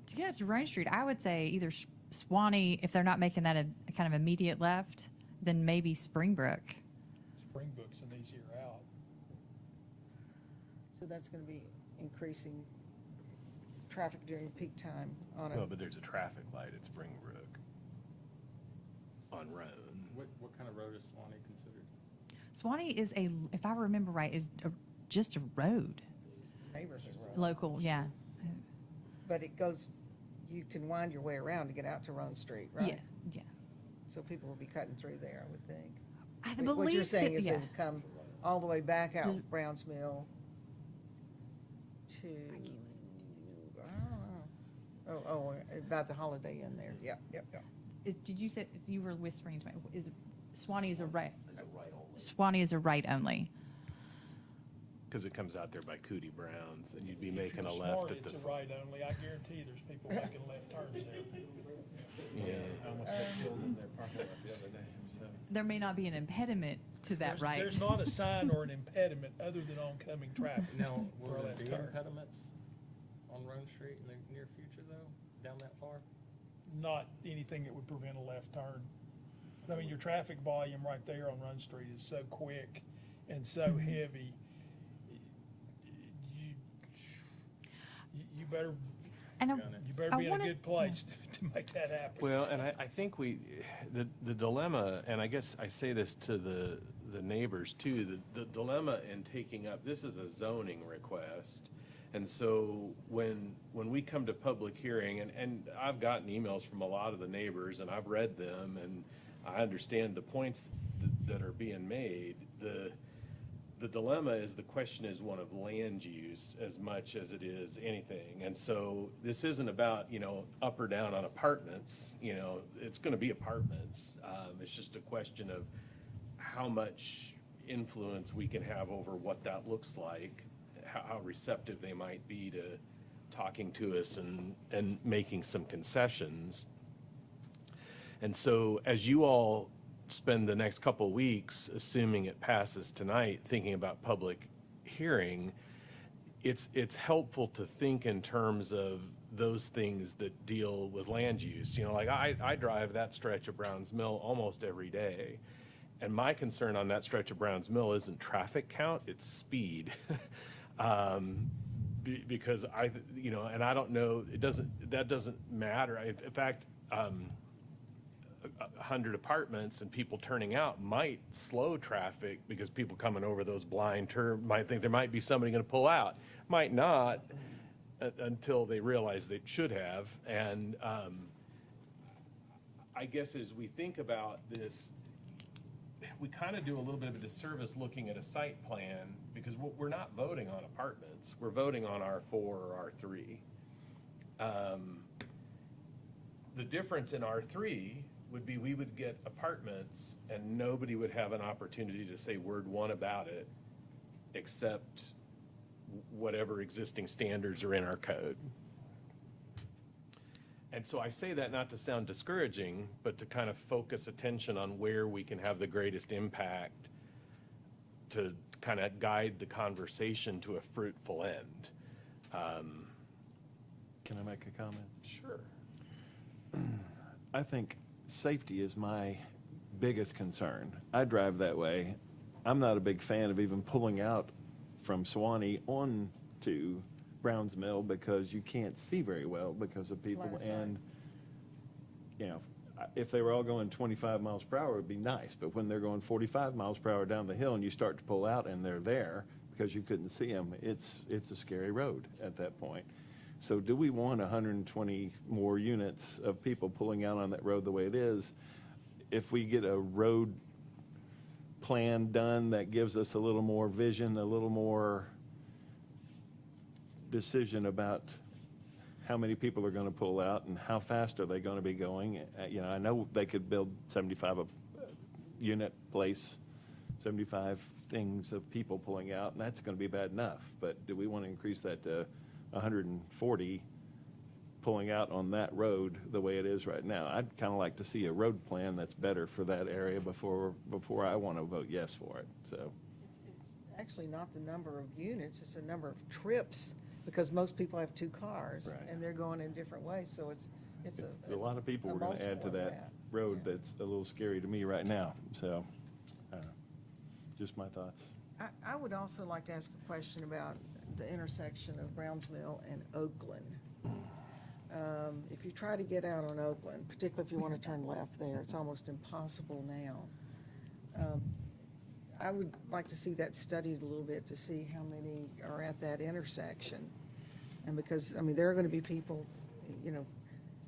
To get out to Rhine Street, I would say either Swanee, if they're not making that a kind of immediate left, then maybe Springbrook. Springbrook's an easier out. So that's going to be increasing traffic during peak time on No, a, but there's a traffic light at Springbrook on Roan. What kind of road is Swanee considered? Swanee is if I remember right, just a road. neighborhood road. Local, yeah. But it goes, you can wind your way around to get out to Roan Street, right? Yeah, yeah. So people will be cutting through there, I would think. I What you're believe saying that- is they yeah. would come all the way back out Browns Mill to, I don't know. Oh, about the Holiday Inn there, yep. Did you say, you were whispering to me, Swanee is a right? Swanee is a right only. Because it comes out there by Cootie Brown's, and you'd be If making you're a smart, left at it's the. a right only. I guarantee you there's people making left turns there. Yeah. I almost got killed in their parking lot the other day, so. There may not be an impediment to that right. There's not a sign or an impediment other than oncoming traffic. Now, for will a there left be turn. impediments on Rome Street in the near future, though, down that far? Not anything that would prevent a left turn. I mean, your traffic volume right there on Run Street is so quick and so heavy. You better, And I you better be in a wanna- good place to make that happen. Well, and I think the dilemma, and I guess I say this to the neighbors too, the dilemma in taking up, this is a zoning request. And so when we come to public hearing, and I've gotten emails from a lot of the neighbors, and I've read them, and I understand the points that are being made. The dilemma is, the question is one of land use as much as it is anything. And so this isn't about, up or down on apartments, it's gonna be apartments. It's just a question of how much influence we can have over what that looks like, how receptive they might be to talking to us and making some concessions. And so as you all spend the next couple of weeks, assuming it passes tonight, thinking about public hearing, it's helpful to think in terms of those things that deal with land use. Like I drive that stretch of Browns Mill almost every day. And my concern on that stretch of Browns Mill isn't traffic count, it's speed. Because and I don't know, that doesn't matter. In fact, 100 apartments and people turning out might slow traffic, because people coming over those blind turns might think there might be somebody gonna pull out. Might not, until they realize they should have. And I guess as we think about this, we kind of do a little bit of a disservice looking at a site plan, because we're not voting on apartments, we're voting on R4 or R3. The difference in R3 would be, we would get apartments and nobody would have an opportunity to say word one about it, except whatever existing standards are in our code. And so I say that not to sound discouraging, but to kind of focus attention on where we can have the greatest impact to kind of guide the conversation to a fruitful end. Can I make a comment? Sure. I think safety is my biggest concern. I drive that way. I'm not a big fan of even pulling out from Swanee on to Browns Mill, because you can't see very well because of people. Line of sight. And, if they were all going 25 miles per hour, it'd be nice. But when they're going 45 miles per hour down the hill and you start to pull out and they're there because you couldn't see them, it's a scary road at that point. So do we want 120 more units of people pulling out on that road the way it is? If we get a road plan done that gives us a little more vision, a little more decision about how many people are going to pull out and how fast are they going to be going. I know they could build 75 unit place, 75 things of people pulling out, and that's going to be bad enough. But do we want to increase that to 140 pulling out on that road the way it is right now? I'd kind of like to see a road plan that's better for that area before I want to vote yes for it, so. It's actually not the number of units, it's the number of trips, because most people have two cars. Right. And they're going in different ways, so it's A lot of people we're going to add to multiple of that road Yeah. that's a little scary to me right now, so, just my thoughts. I would also like to ask a question about the intersection of Browns Mill and Oakland. If you try to get out on Oakland, particularly if you want to turn left there, it's almost impossible now. I would like to see that studied a little bit to see how many are at that intersection. And because, there are going to be people,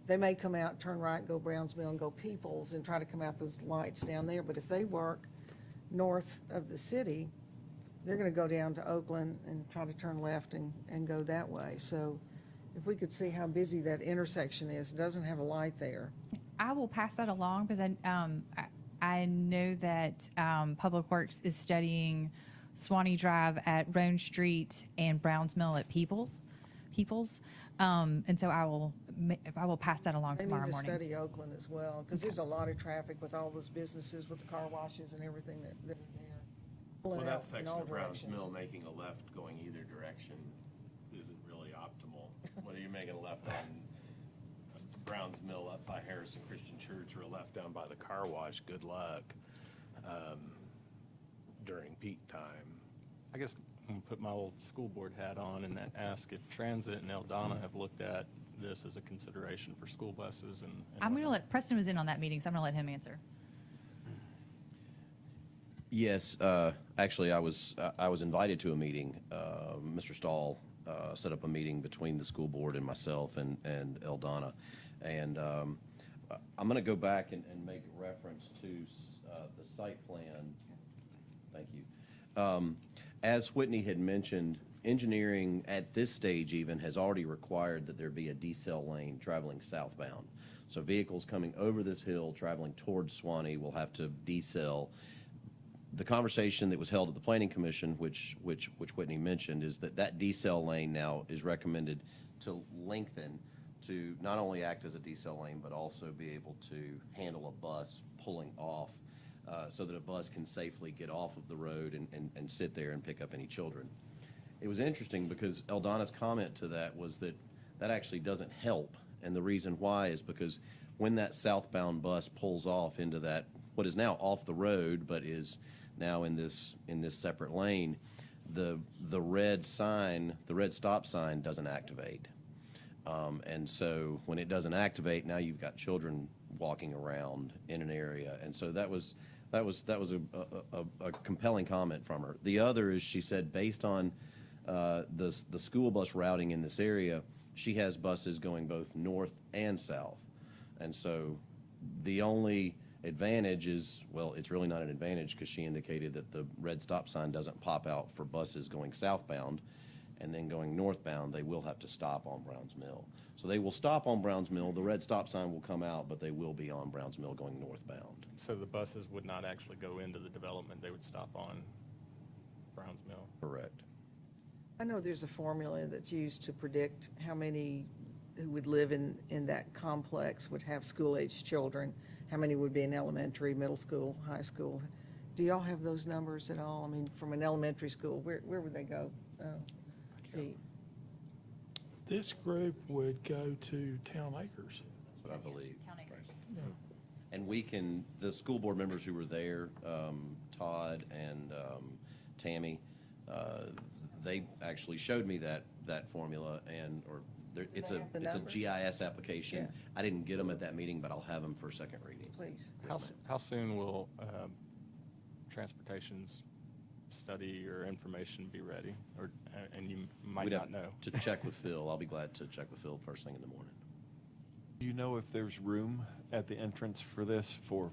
they may come out, turn right, go Browns Mill and go Peoples and try to come out those lights down there. But if they work north of the city, they're going to go down to Oakland and try to turn left and go that way. So if we could see how busy that intersection is, it doesn't have a light there. I will pass that along because I know that Public Works is studying Swanee Drive at Roan Street and Browns Mill at Peoples. And so I will pass that along They tomorrow need to morning. study Oakland as well, because there's a lot of traffic with all those businesses, with the car washes and everything that are there. Well, Pulling that out in section all of Browns directions. Mill making a left going either direction isn't really optimal. Whether you're making a left on Browns Mill up by Harrison Christian Church or a left down by the car wash, good luck during peak time. I guess I'm gonna put my old school board hat on and ask if Transit and Eldana have looked at this as a consideration for school buses and. I'm going to let, Preston was in on that meeting, so I'm going to let him answer. Yes, actually, I was invited to a meeting. Mr. Stahl set up a meeting between the school board and myself and Eldana. And I'm going to go back and make reference to the site plan. Thank you. As Whitney had mentioned, engineering at this stage even has already required that there be a decel lane traveling southbound. So vehicles coming over this hill traveling towards Swanee will have to decel. The conversation that was held at the Planning Commission, which Whitney mentioned, is that decel lane now is recommended to lengthen to not only act as a decel lane, but also be able to handle a bus pulling off so that a bus can safely get off of the road and sit there and pick up any children. It was interesting because Eldana's comment to that was that actually doesn't help. And the reason why is because when that southbound bus pulls off into that, what is now off the road, but is now in this separate lane, the red stop sign doesn't activate. And so when it doesn't activate, now you've got children walking around in an area. And so that was a compelling comment from her. The other is she said based on the school bus routing in this area, she has buses going both north and south. And so the only advantage is, well, it's really not an advantage because she indicated that the red stop sign doesn't pop out for buses going southbound, and then going northbound, they will have to stop on Browns Mill. So they will stop on Browns Mill, the red stop sign will come out, but they will be on Browns Mill going northbound. So the buses would not actually go into the development, they would stop on Browns Mill? Correct. I know there's a formula that's used to predict how many who would live in that complex would have school-aged children, how many would be in elementary, middle school, high school. Do y'all have those numbers at all? I mean, from an elementary school, where would they go? Pete? This group would go to Town Acres. That's what I believe. Town Acres. And we can, the school board members who were there, Todd and Tammy, they actually showed me that formula it's they have the a numbers? GIS application. Yeah. I didn't get them at that meeting, but I'll have them for second reading. Please. How soon will transportation's study or information be ready? Or, and you might We'd not have know. to check with Phil. I'll be glad to check with Phil first thing in the morning. Do you know if there's room at the entrance for this, for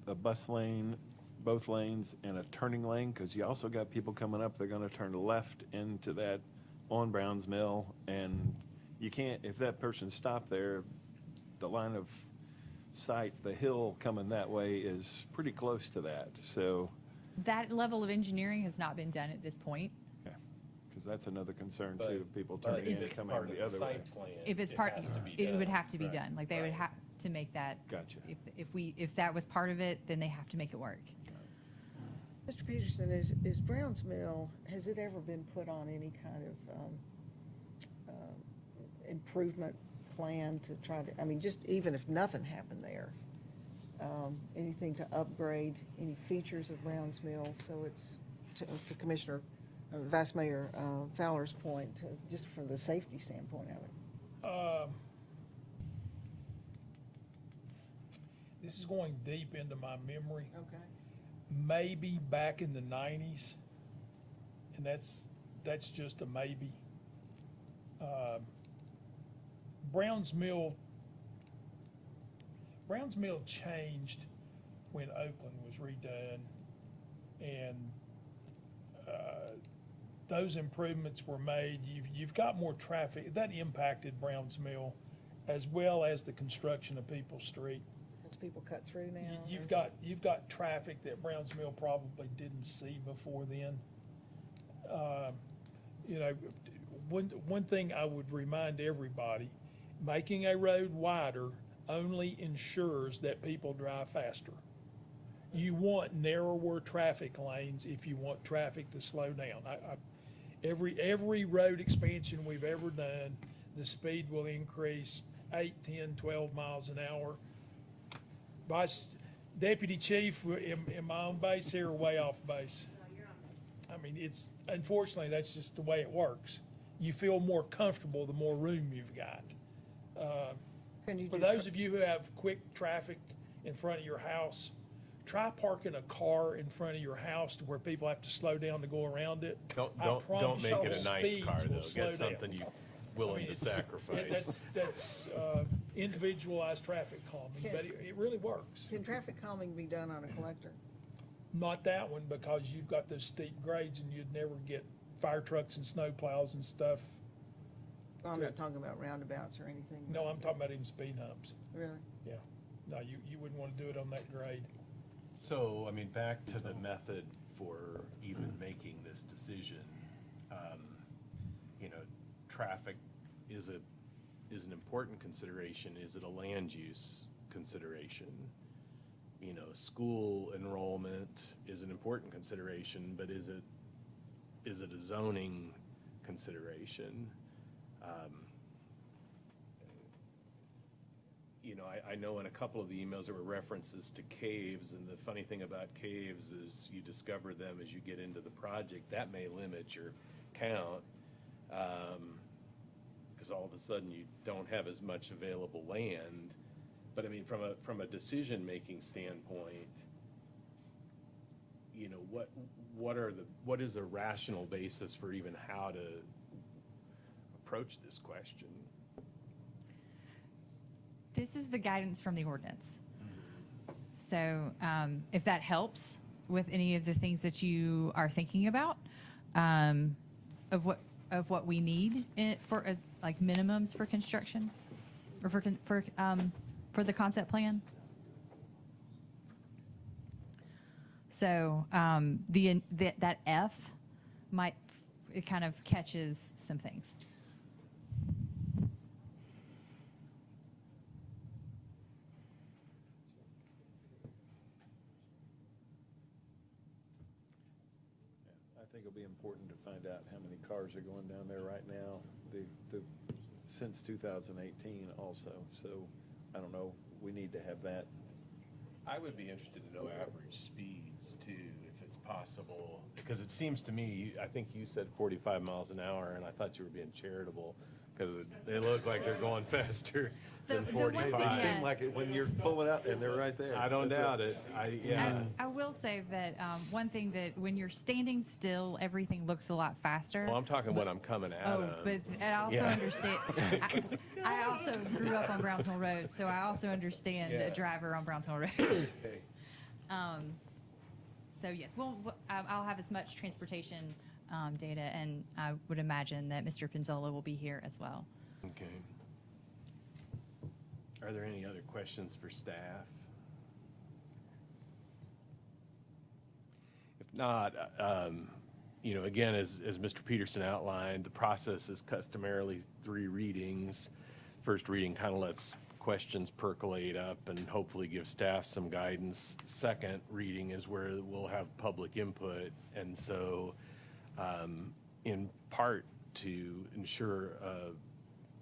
a bus lane, both lanes, and a turning lane? Because you also got people coming up, they're gonna turn left into that on Browns Mill, and you can't, if that person stopped there, the line of sight, the hill coming that way is pretty close to that, so, That level of engineering has not been done at this point. yeah, because that's another concern But- too, people but turning in it's and coming part of the other way. site plan. If it's It part, has to be it would done. have to be Right. done. Like, they would Right. have to make that. Gotcha. If that was part of it, then they have to make it work. Mr. Peterson, is Browns Mill, has it ever been put on any kind of improvement plan to try to, I mean, just even if nothing happened there, anything to upgrade any features of Browns Mill, so it's, to Commissioner, Vice Mayor Fowler's point, just from the safety standpoint of it? This is going deep into my memory. Okay. Maybe back in the 90s, and that's just a maybe. Browns Mill changed when Oakland was redone, and those improvements were made, you've got more traffic. That impacted Browns Mill as well as the construction of People's Street. As people cut through now. You've got traffic that Browns Mill probably didn't see before then. You know, one thing I would remind everybody, making a road wider only ensures that people drive faster. You want narrower traffic lanes if you want traffic to slow down. Every road expansion we've ever done, the speed will increase 8, 10, 12 miles an hour. Deputy Chief, in my own base here, or way off base? I mean, unfortunately, that's just the way it works. You feel more comfortable the more room you've got. Can you For do those of you who have quick traffic in front of your house, try parking a car in front of your house to where people have to slow down to go around it. Don't promise make you it a the nice car, speeds will though. slow Get down. something you willing to It's- sacrifice. That's individualized traffic calming, but it really works. Can traffic calming be done on a collector? Not that one, because you've got those steep grades and you'd never get fire trucks and snow plows and stuff. I'm not talking about roundabouts or anything. No, I'm talking about even speed humps. Really? Yeah. No, you wouldn't want to do it on that grade. So, I mean, back to the method for even making this decision. You know, traffic is an important consideration. Is it a land use consideration? You know, school enrollment is an important consideration, but is it a zoning consideration? You know, I know in a couple of the emails there were references to caves, and the funny thing about caves is you discover them as you get into the project. That may limit your count, because all of a sudden you don't have as much available land. But I mean, from a decision-making standpoint, you know, what is a rational basis for even how to approach this question? This is the guidance from the ordinance. So if that helps with any of the things that you are thinking about, of what we need for like minimums for construction, or for the concept plan. So that F it kind of catches some things. I think it'll be important to find out how many cars are going down there right now, since 2018 also. So, I don't know, we need to have that. I would be interested to know average speeds too, if it's possible, because it seems to me, I think you said 45 miles an hour, and I thought you were being charitable, because they look like they're going faster than The one thing 45. that- Seem like it when you're pulling out and they're right there. I don't That's doubt it. Yeah. I will say that one thing that when you're standing still, everything looks a lot faster. Well, I'm talking when I'm coming out Oh, of. but I also Yeah. understand. I also grew up on Brownsville Road, so I also understand Yeah. a driver on Brownsville Road. Okay. So yes, well, I'll have as much transportation data, and I would imagine that Mr. Pinzola will be here as well. Okay. Are there any other questions for staff? If not, you know, again, as Mr. Peterson outlined, the process is customarily 3 readings. First reading kind of lets questions percolate up and hopefully give staff some guidance. Second reading is where we'll have public input. And so, in part to ensure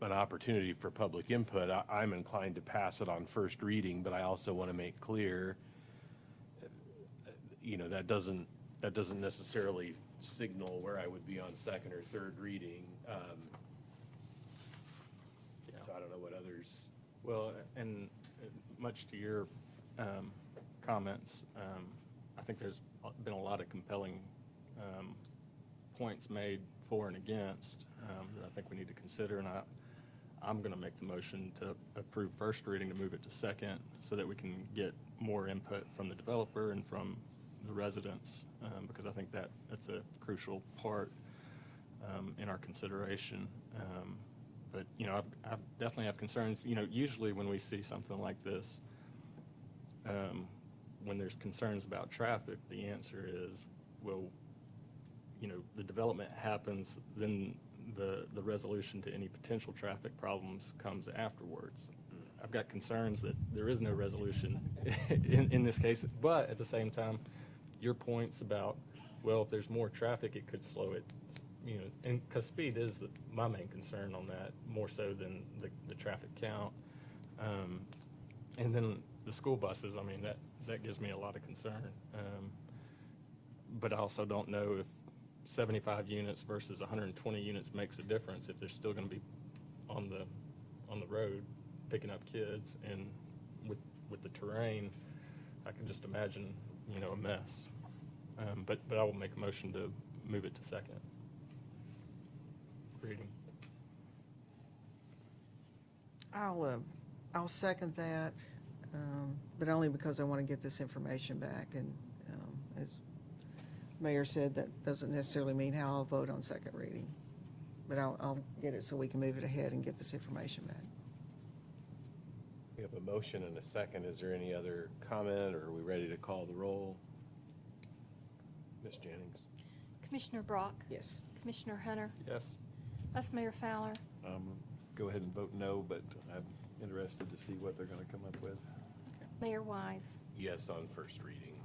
an opportunity for public input, I'm inclined to pass it on first reading, but I also want to make clear, you know, that doesn't necessarily signal where I would be on second or third reading. So I don't know what others. Well, and much to your comments, I think there's been a lot of compelling points made for and against that I think we need to consider, and I'm going to make the motion to approve first reading to move it to second so that we can get more input from the developer and from the residents, because I think that's a crucial part in our consideration. But, you know, I definitely have concerns. You know, usually when we see something like this, when there's concerns about traffic, the answer is, well, you know, the development happens, then the resolution to any potential traffic problems comes afterwards. I've got concerns that there is no resolution in this case, but at the same time, your points about, well, if there's more traffic, it could slow it, you know, and because speed is my main concern on that, more so than the traffic count. And then the school buses, I mean, that gives me a lot of concern. But I also don't know if 75 units versus 120 units makes a difference if they're still going to be on the road picking up kids, and with the terrain, I can just imagine, you know, a mess. But I will make a motion to move it to second reading. I'll second that, but only because I want to get this information back. And as Mayor said, that doesn't necessarily mean how I'll vote on second reading. But I'll get it so we can move it ahead and get this information back. We have a motion and a second. Is there any other comment, or are we ready to call the roll? Ms. Jennings? Commissioner Brock? Yes. Commissioner Hunter? Yes. Vice Mayor Fowler? Go ahead and vote no, but I'm interested to see what they're going to come up with. Mayor Wise? Yes on first reading.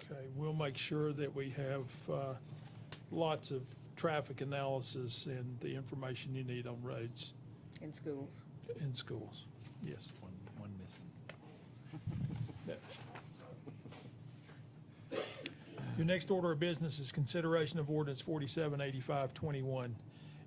Okay, we'll make sure that we have lots of traffic analysis and the information you need on roads In schools. in schools. Yes. One missing. Your next order of business is consideration of ordinance 478521,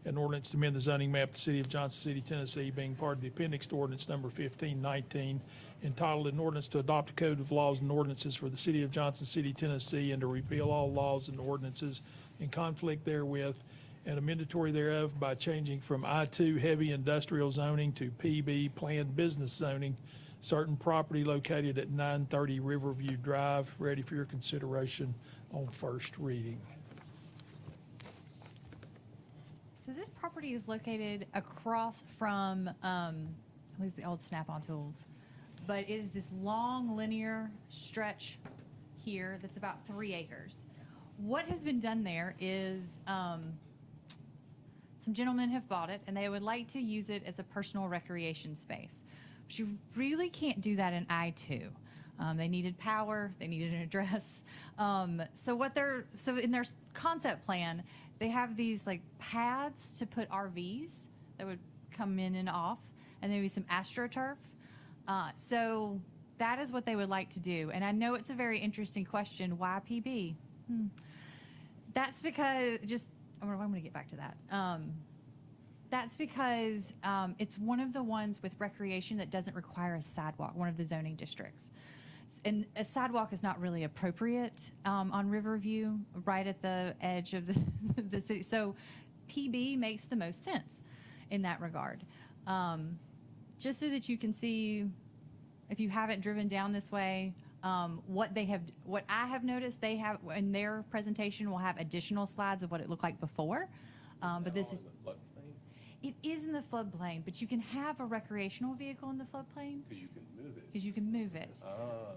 an ordinance to amend the zoning map of the city of Johnson City, Tennessee, being part of the appendix to ordinance number 1519, entitled an ordinance to adopt a code of laws and ordinances for the city of Johnson City, Tennessee, and to repeal all laws and ordinances in conflict therewith, and amendatory thereof by changing from I-2 heavy industrial zoning to PB planned business zoning, certain property located at 930 Riverview Drive, ready for your consideration on first reading. So this property is located across from, what is the old Snap-on Tools? But it is this long linear stretch here that's about 3 acres. What has been done there is, some gentlemen have bought it and they would like to use it as a personal recreation space. But you really can't do that in I-2. They needed power, they needed an address. So in their concept plan, they have these like pads to put RVs that would come in and off, and maybe some AstroTurf. So that is what they would like to do. And I know it's a very interesting question, why PB? That's because, I'm going to get back to that. That's because it's one of the ones with recreation that doesn't require a sidewalk, one of the zoning districts. And a sidewalk is not really appropriate on Riverview, right at the edge of the city. So PB makes the most sense in that regard. Just so that you can see, if you haven't driven down this way, what I have noticed, they have in their presentation will have additional slides of what it looked like before. But this is. It is in the floodplain, but you can have a recreational vehicle in the floodplain. Because you can move it. Because you can move it.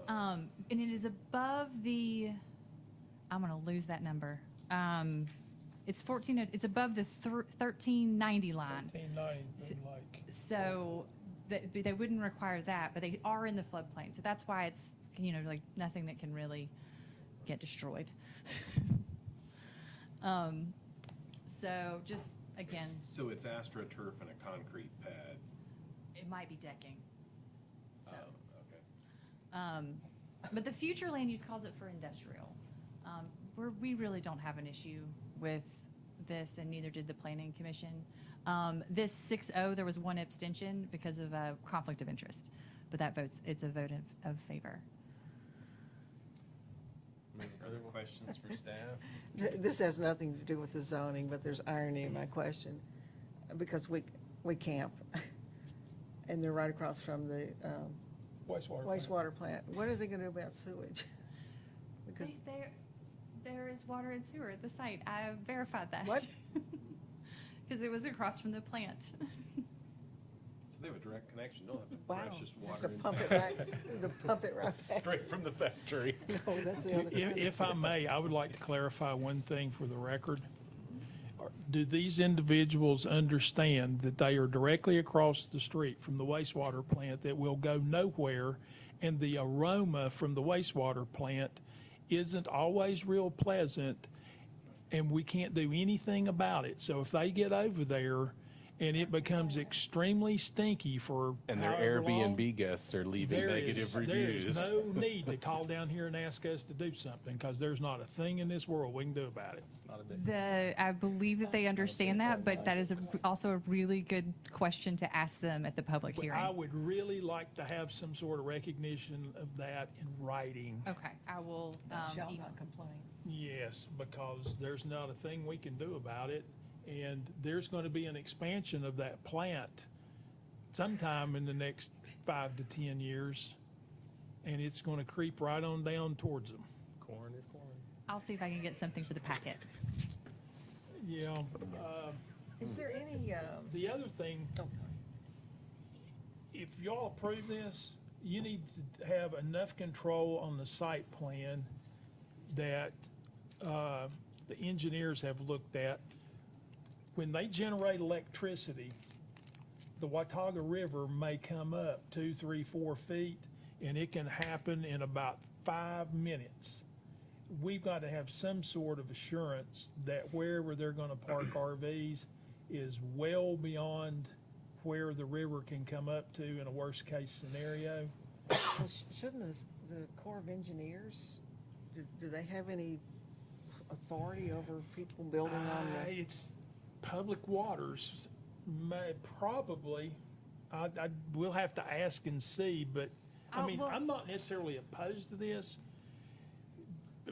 And it is above the, I'm going to lose that number. It's above the 1390 line. 1390, like. So they wouldn't require that, but they are in the floodplain. So that's why it's, like nothing that can really get destroyed. So just, again, So it's AstroTurf and a concrete pad. it might be decking. So, Okay. but the future land use calls it for industrial. We really don't have an issue with this, and neither did the Planning Commission. This 6-0, there was one abstention because of a conflict of interest, but it's a vote of favor. Any further questions for staff? This has nothing to do with the zoning, but there's irony in my question, because we camp, and they're right across from the Wastewater. wastewater plant. What are they gonna do about sewage? Because There is was water and sewer at the site. I verified that. What? Because it was across from the plant. So they have a direct connection, don't have to Wow. precious Have water to into pump it that. back, to pump it right back. Straight from the factory. No, that's the other kind. If I may, I would like to clarify one thing for the record. Do these individuals understand that they are directly across the street from the wastewater plant that will go nowhere, and the aroma from the wastewater plant isn't always real pleasant, and we can't do anything about it? So if they get over there and it becomes extremely stinky for And their however long, Airbnb guests are leaving there negative is reviews. no need to call down here and ask us to do something, because there's not a thing in this world we can do about it. I believe that they understand that, but that is also a really good question to ask them at the public But hearing. I would really like to have some sort of recognition of that in writing. Okay, I will, Thou shalt email. not complain. Yes, because there's not a thing we can do about it, and there's going to be an expansion of that plant sometime in the next 5 to 10 years, and it's going to creep right on down towards them. Corn is corn. I'll see if I can get something for the packet. Yeah, Is there any, the other thing, oh, if y'all approve this, you need to have enough control on the site plan that the engineers have looked at. When they generate electricity, the Watauga River may come up 2, 3, 4 feet, and it can happen in about 5 minutes. We've got to have some sort of assurance that wherever they're gonna park RVs is well beyond where the river can come up to in a worst-case scenario. well, shouldn't the Corps of Engineers, do they have any authority over people building on the? It's public waters, may, probably. We'll have to ask and see, but, I Oh, mean, well- I'm not necessarily opposed to this,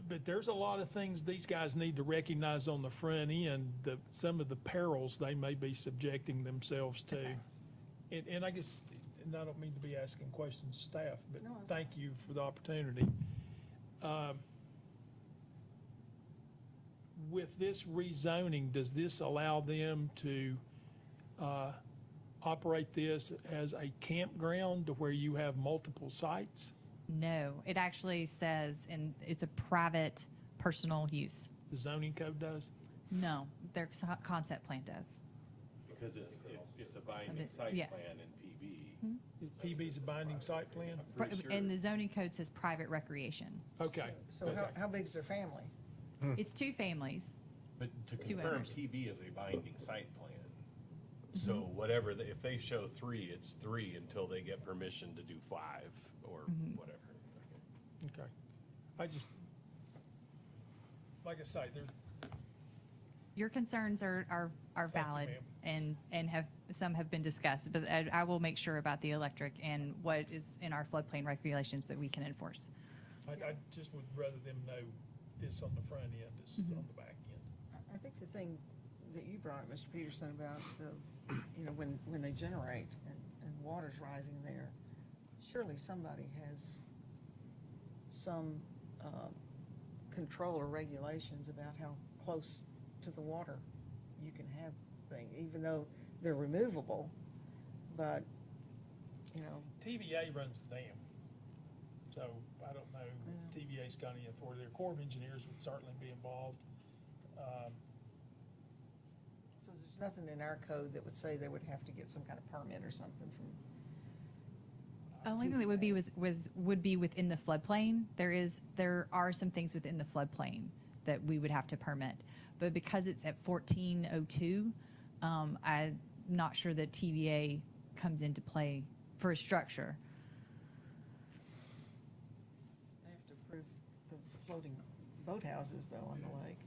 but there's a lot of things these guys need to recognize on the front end, some of the perils they may be subjecting themselves to. And I guess, and I don't mean to be asking questions of staff, but No, it's- thank you for the opportunity. With this rezoning, does this allow them to operate this as a campground to where you have multiple sites? No, it actually says, it's a private personal use. The zoning code does? No, their concept plan does. Because it's a binding site Yeah. plan in PB. PB's a binding site plan? Pretty sure. And the zoning code says private recreation. Okay. So how big's their family? It's 2 families. But to Two confirm, owners. PB is a binding site plan. So whatever, if they show 3, it's 3 until they get permission to do 5 or whatever. Okay. I just, like I say, Your concerns are you, valid ma'am. and some have been discussed, but I will make sure about the electric and what is in our floodplain regulations that we can enforce. I just would rather them know this on the front end as on the back end. I think the thing that you brought up, Mr. Peterson, about when they generate and water's rising there, surely somebody has some control or regulations about how close to the water you can have things, even though they're removable, but, TVA runs the dam. So I don't know if TVA's got any authority. Their Corps of Engineers would certainly be involved. so there's nothing in our code that would say they would have to get some kind of permit or something from. Only thing that would be within the floodplain. There are some things within the floodplain that we would have to permit. But because it's at 1402, I'm not sure that TVA comes into play for a structure. They have to approve those floating boathouses though on the lake.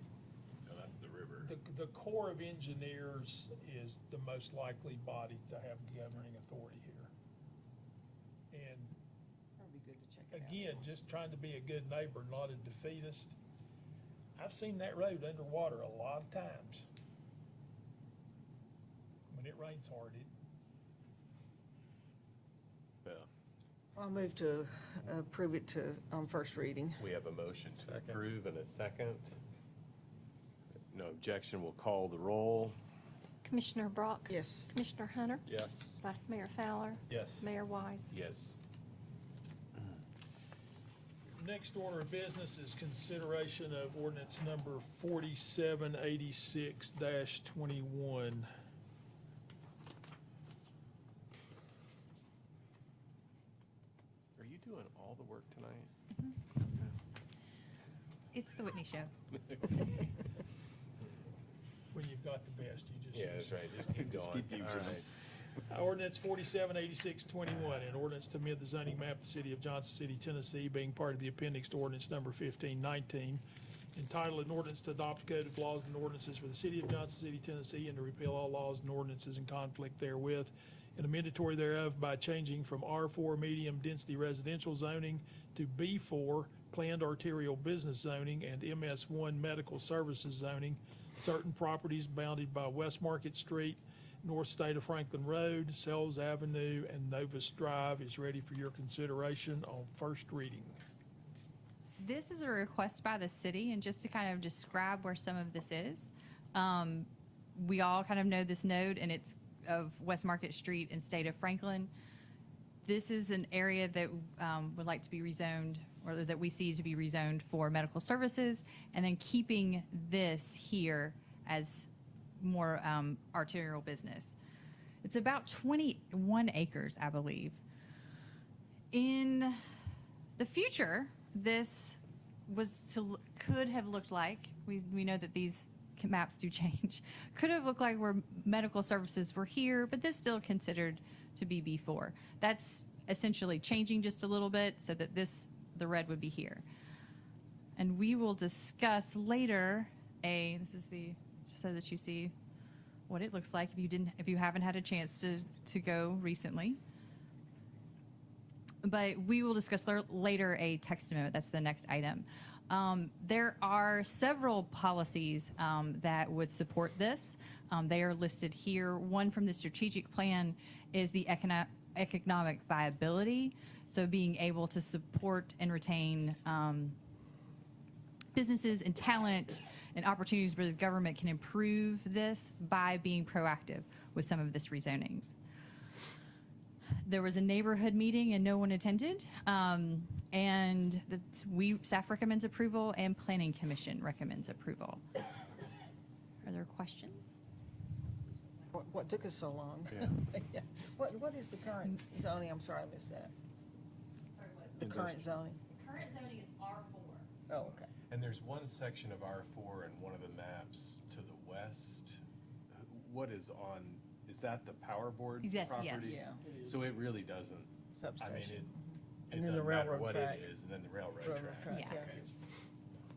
No, that's the river. The Corps of Engineers is the most likely body to have governing authority here. And Probably good to check it out. again, just trying to be a good neighbor, not a defeatist. I've seen that road underwater a lot of times. When it rains hard, Yeah. I'll move to approve it on first reading. We have a motion to approve and a second. No objection, we'll call the roll. Commissioner Brock? Yes. Commissioner Hunter? Yes. Vice Mayor Fowler? Yes. Mayor Wise? Yes. Next order of business is consideration of ordinance number 4786-21. Are you doing all the work tonight? It's the Whitney Show. When you've got the best, you just. Yeah, that's right, just keep going. keep using All it. right. Ordinance 4786-21, an ordinance to amend the zoning map of the city of Johnson City, Tennessee, being part of the appendix to ordinance number 1519, entitled, an ordinance to adopt a code of laws and ordinances for the city of Johnson City, Tennessee, and to repeal all laws and ordinances in conflict therewith, and amendatory thereof by changing from R4 medium density residential zoning to B4 planned arterial business zoning and MS1 medical services zoning, certain properties bounded by West Market Street, North State of Franklin Road, Sells Avenue, and Novus Drive is ready for your consideration on first reading. This is a request by the city, and just to kind of describe where some of this is, we all kind of know this node, and it's of West Market Street and State of Franklin. This is an area that would like to be rezoned, or that we see to be rezoned for medical services, and then keeping this here as more arterial business. It's about 21 acres, I believe. In the future, this could have looked like, we know that these maps do change, could have looked like where medical services were here, but this still considered to be B4. That's essentially changing just a little bit so that the red would be here. And we will discuss later this is so that you see what it looks like if you haven't had a chance to go recently. But we will discuss later a text amendment. That's the next item. There are several policies that would support this. They are listed here. One from the strategic plan is the economic viability. So being able to support and retain businesses and talent and opportunities where the government can improve this by being proactive with some of this rezonings. There was a neighborhood meeting and no one attended. And staff recommends approval and Planning Commission recommends approval. Are there questions? What took us so long? Yeah. What is the current zoning? I'm sorry, I missed that. The current zoning? The current zoning is R4. Oh, okay. And there's one section of R4 in one of the maps to the west. What is that the power board's Yes, property? yes. Yeah. So it really doesn't, I mean, Substation. it And then the doesn't matter railroad what track. it is, and then the railroad Railroad track. track, Yeah. Okay.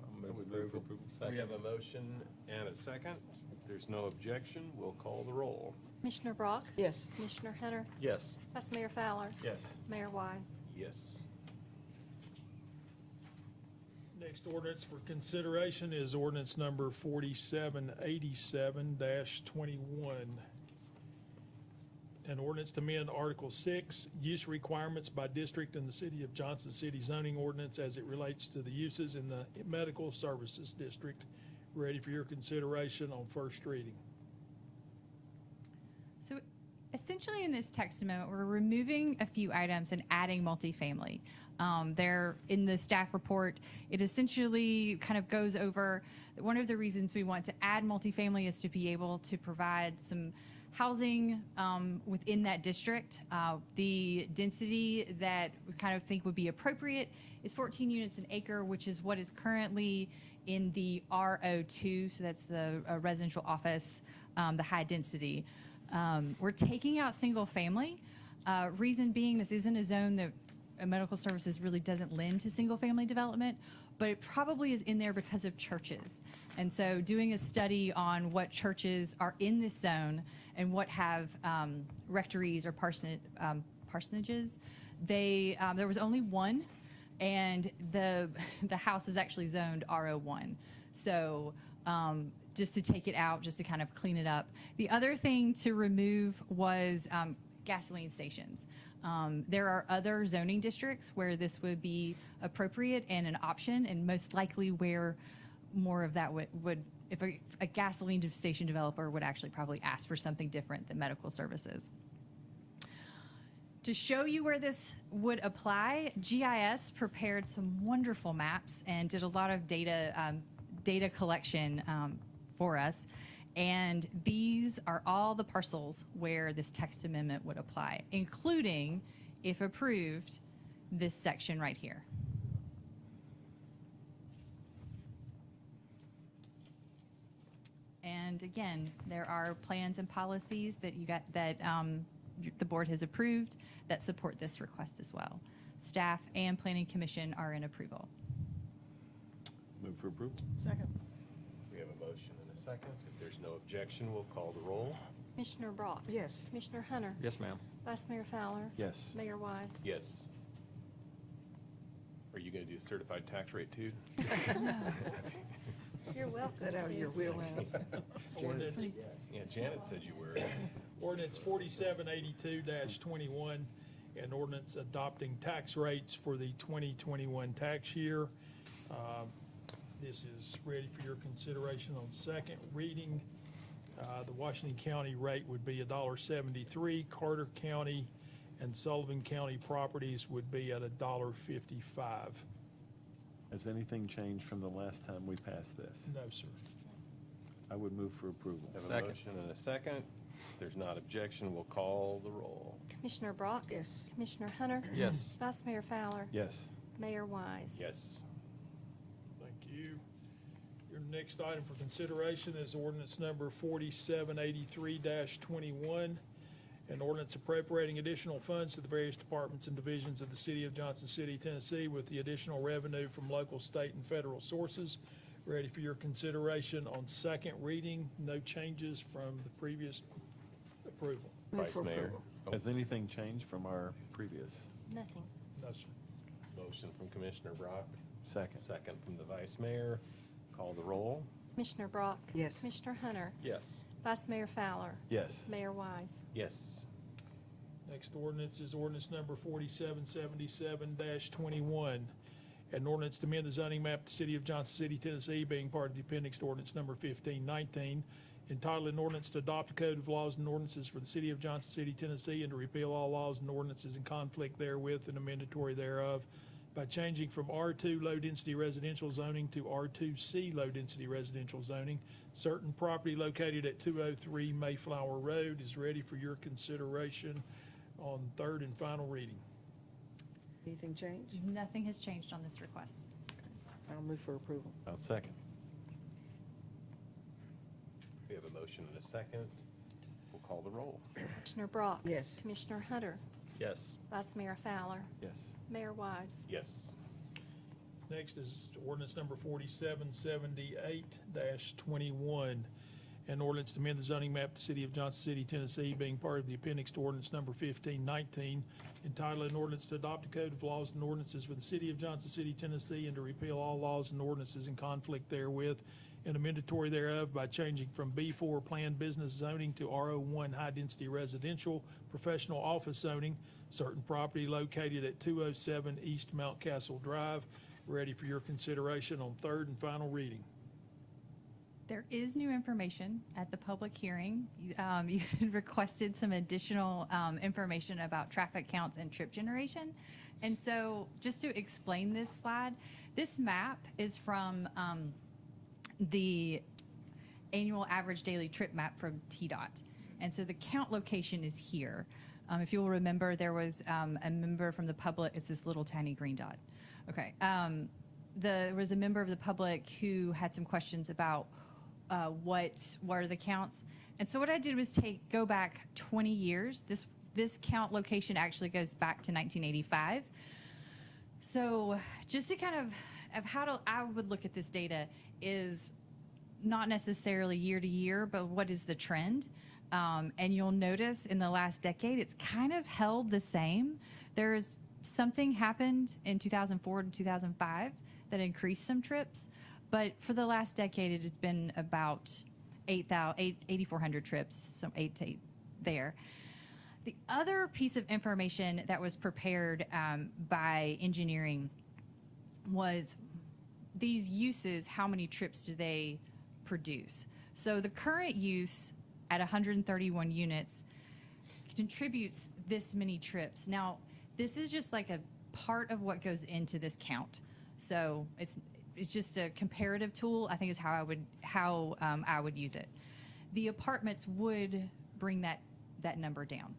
I'll move for approval. We Second. have a motion and a second. If there's no objection, we'll call the roll. Commissioner Brock? Yes. Commissioner Hunter? Yes. Vice Mayor Fowler? Yes. Mayor Wise? Yes. Next ordinance for consideration is ordinance number 4787-21. An ordinance to amend Article 6, use requirements by district in the City of Johnson City zoning ordinance as it relates to the uses in the medical services district. Ready for your consideration on first reading. So essentially in this text amendment, we're removing a few items and adding multifamily. There in the staff report, it essentially kind of goes over, one of the reasons we want to add multifamily is to be able to provide some housing within that district. The density that we kind of think would be appropriate is 14 units an acre, which is what is currently in the RO2, so that's the residential office, the high density. We're taking out single family. Reason being, this isn't a zone that medical services really doesn't lend to single family development, but it probably is in there because of churches. And so doing a study on what churches are in this zone and what have rectories or parsonages, there was only one, and the house is actually zoned RO1. So just to take it out, just to kind of clean it up. The other thing to remove was gasoline stations. There are other zoning districts where this would be appropriate and an option, and most likely where more of that would if a gasoline station developer would actually probably ask for something different than medical services. To show you where this would apply, GIS prepared some wonderful maps and did a lot of data collection for us. And these are all the parcels where this text amendment would apply, including, if approved, this section right here. And again, there are plans and policies that the board has approved that support this request as well. Staff and Planning Commission are in approval. Move for approval. Second. We have a motion and a second. If there's no objection, we'll call the roll. Commissioner Brock? Yes. Commissioner Hunter? Yes, ma'am. Vice Mayor Fowler? Yes. Mayor Wise? Yes. Are you going to do a certified tax rate too? You're welcome Is that out of your to. wheelhouse? Ordinance, Yeah, Janet said you were. ordinance 4782-21, an ordinance adopting tax rates for the 2021 tax year. This is ready for your consideration on second reading. The Washington County rate would be $1.73. Carter County and Sullivan County properties would be at $1.55. Has anything changed from the last time we passed this? No, sir. I would move for approval. Have a Second. motion and a second. If there's not objection, we'll call the roll. Commissioner Brock? Yes. Commissioner Hunter? Yes. Vice Mayor Fowler? Yes. Mayor Wise? Yes. Thank you. Your next item for consideration is ordinance number 4783-21, an ordinance appropriating additional funds to the various departments and divisions of the city of Johnson City, Tennessee, with the additional revenue from local, state, and federal sources. Ready for your consideration on second reading. No changes from the previous approval. Move Vice for Mayor. approval. Has anything changed from our previous? Nothing. No, sir. Motion from Commissioner Brock. Second. Second from the Vice Mayor. Call the roll. Commissioner Brock? Yes. Commissioner Hunter? Yes. Vice Mayor Fowler? Yes. Mayor Wise? Yes. Next ordinance is ordinance number 4777-21. An ordinance to amend the zoning map of the city of Johnson City, Tennessee, being part of the appendix to ordinance number 1519, entitled an ordinance to adopt a code of laws and ordinances for the city of Johnson City, Tennessee, and to repeal all laws and ordinances in conflict therewith and amendatory thereof by changing from R2 low-density residential zoning to R2C low-density residential zoning. Certain property located at 203 Mayflower Road is ready for your consideration on third and final reading. Anything change? Nothing has changed on this request. I'll move for approval. I'll second. We have a motion and a second. We'll call the roll. Commissioner Brock? Yes. Commissioner Hunter? Yes. Vice Mayor Fowler? Yes. Mayor Wise? Yes. Next is ordinance number 4778-21, an ordinance to amend the zoning map of the city of Johnson City, Tennessee, being part of the appendix to ordinance number 1519, entitled an ordinance to adopt a code of laws and ordinances for the city of Johnson City, Tennessee, and to repeal all laws and ordinances in conflict therewith and amendatory thereof by changing from B4 planned business zoning to R01 high-density residential professional office zoning, certain property located at 207 East Mountcastle Drive. Ready for your consideration on third and final reading. There is new information at the public hearing. You had requested some additional information about traffic counts and trip generation. And so just to explain this slide, this map is from the annual average daily trip map from TDOT. And so the count location is here. If you'll remember, there was a member from the public, it's this little tiny green dot. Okay. There was a member of the public who had some questions about what are the counts. And so what I did was go back 20 years. This count location actually goes back to 1985. So just to kind of how I would look at this data is not necessarily year to year, but what is the trend? And you'll notice in the last decade, it's kind of held the same. There's something happened in 2004 to 2005 that increased some trips, but for the last decade, it has been about 8,400 trips, so 8 to 8 there. The other piece of information that was prepared by engineering was these uses, how many trips do they produce? So the current use at 131 units contributes this many trips. Now, this is just like a part of what goes into this count. So it's just a comparative tool, I think is how I would use it. The apartments would bring that number down.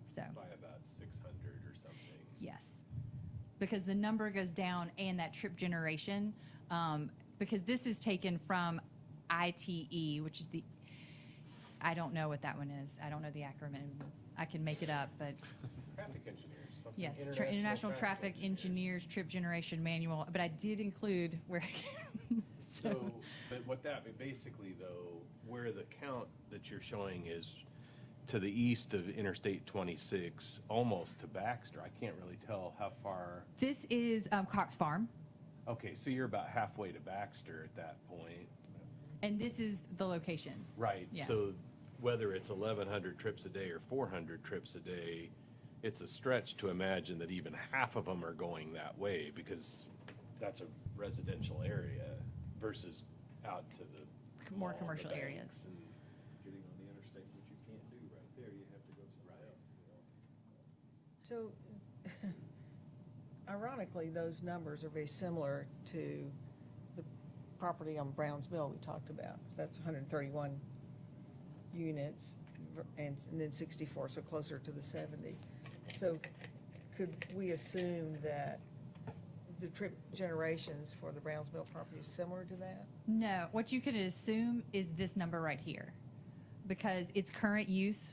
So, By about 600 or something. yes. Because the number goes down and that trip generation, because this is taken from ITE, which is I don't know what that one is. I don't know the acronym. I can make it up, but Traffic engineers. something yes, International Traffic Engineers Trip Generation Manual, but I did include where. So, but what that, basically though, where the count that you're showing is to the east of Interstate 26, almost to Baxter. I can't really tell how far. This is Cox Farm, Okay, so you're about halfway to Baxter at that point. and this is the location. Right, Yeah. so whether it's 1,100 trips a day or 400 trips a day, it's a stretch to imagine that even half of them are going that way, because that's a residential area versus out to the More mall, the commercial banks, areas. and- Getting on the interstate, which you can't do right there, you have to go somewhere else. So ironically, those numbers are very similar to the property on Browns Mill we talked about. That's 131 units and then 64, so closer to the 70. So could we assume that the trip generations for the Browns Mill property is similar to that? No, what you could assume is this number right here, because its current use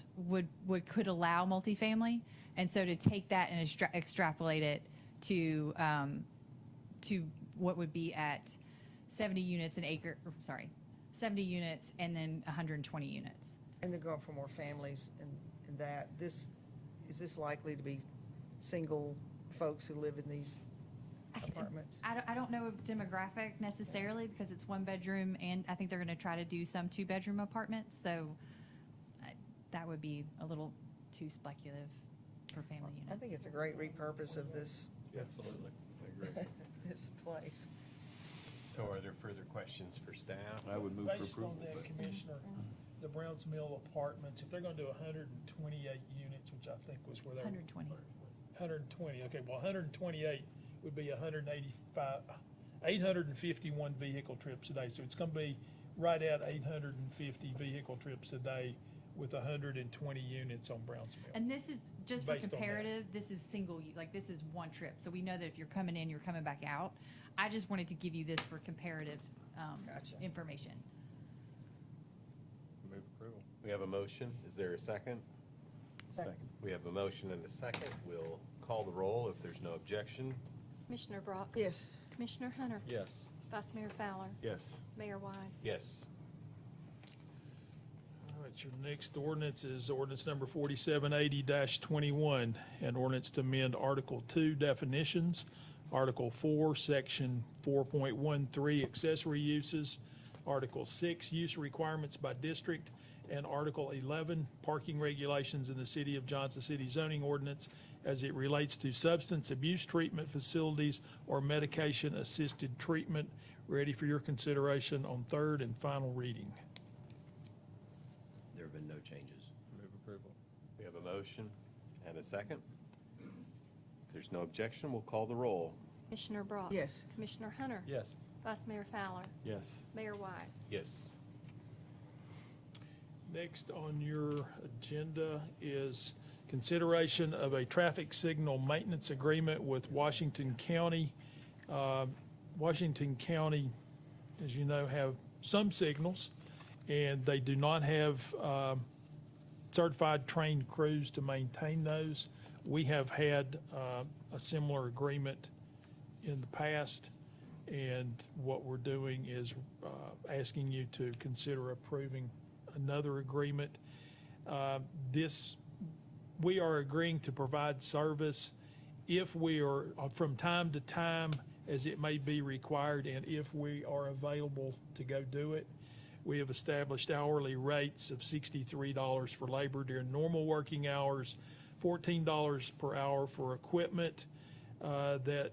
could allow multifamily, and so to take that and extrapolate it to what would be at 70 units 70 units and then 120 units. And they're going for more families and that. Is this likely to be single folks who live in these apartments? I don't know a demographic necessarily, because it's one bedroom, and I think they're gonna try to do some two-bedroom apartments, so that would be a little too speculative for family units. I think it's a great repurpose of this, Absolutely, I agree. this place. So are there further questions for staff? I would move for Based on approval. that, but- Commissioner, the Browns Mill Apartments, if they're gonna do 128 units, which I think was where they were. 120. 120, okay, well, 128 would be 851 vehicle trips a day. So it's gonna be right at 850 vehicle trips a day with 120 units on Browns Mill. And this is, just for Based on that. comparative, this is this is one trip, so we know that if you're coming in, you're coming back out. I just wanted to give you this for comparative Gotcha. information. Move approval. We have a motion. Is there a second? Second. We have a motion and a second. We'll call the roll if there's no objection. Commissioner Brock? Yes. Commissioner Hunter? Yes. Vice Mayor Fowler? Yes. Mayor Wise? Yes. All right, your next ordinance is ordinance number 4780-21, an ordinance to amend Article 2 definitions, Article 4, Section 4.13 accessory uses, Article 6 use requirements by district, and Article 11 parking regulations in the City of Johnson City zoning ordinance as it relates to substance abuse treatment facilities or medication-assisted treatment. Ready for your consideration on third and final reading. There have been no changes. Move approval. We have a motion and a second. If there's no objection, we'll call the roll. Commissioner Brock? Yes. Commissioner Hunter? Yes. Vice Mayor Fowler? Yes. Mayor Wise? Yes. Next on your agenda is consideration of a traffic signal maintenance agreement with Washington County. Washington County, as you know, have some signals, and they do not have certified trained crews to maintain those. We have had a similar agreement in the past, and what we're doing is asking you to consider approving another agreement. We are agreeing to provide service if we are, from time to time, as it may be required, and if we are available to go do it. We have established hourly rates of $63 for labor during normal working hours, $14 per hour for equipment that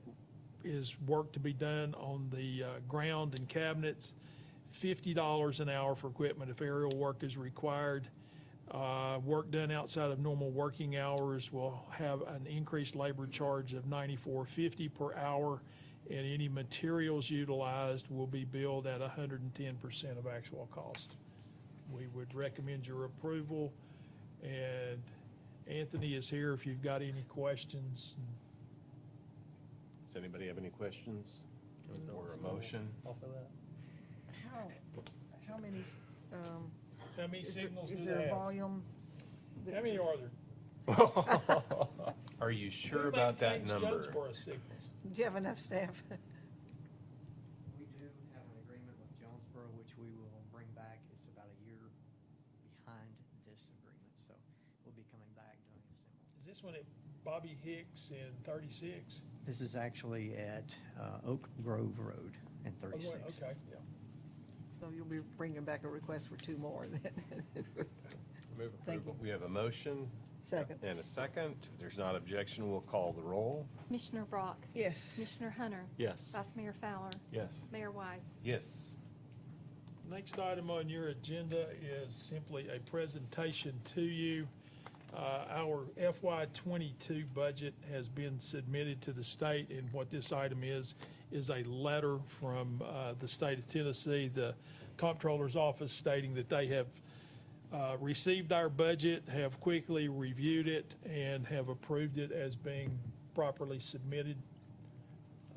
is work to be done on the ground and cabinets. $50 an hour for equipment if aerial work is required. Work done outside of normal working hours will have an increased labor charge of $94.50 per hour, and any materials utilized will be billed at 110% of actual cost. We would recommend your approval, and Anthony is here if you've got any questions. Does anybody have any questions or a motion? How many, How many is there, signals is do there they a have? volume? How many are there? Are you sure Who about that maintains number? Jonesboro signals? Do you have enough staff? We do have an agreement with Jonesboro, which we will bring back. It's about a year behind this agreement, so we'll be coming back doing a similar. Is this one at Bobby Hicks in 36? This is actually at Oak Grove Road and Oh, 36. okay, yeah. So you'll be bringing back a request for 2 more then. Move Thank approval. you. We have a motion Second. and a second. If there's not objection, we'll call the roll. Commissioner Brock? Yes. Commissioner Hunter? Yes. Vice Mayor Fowler? Yes. Mayor Wise? Yes. Next item on your agenda is simply a presentation to you. Our FY '22 budget has been submitted to the state, and what this item is a letter from the state of Tennessee, the comptroller's office, stating that they have received our budget, have quickly reviewed it, and have approved it as being properly submitted.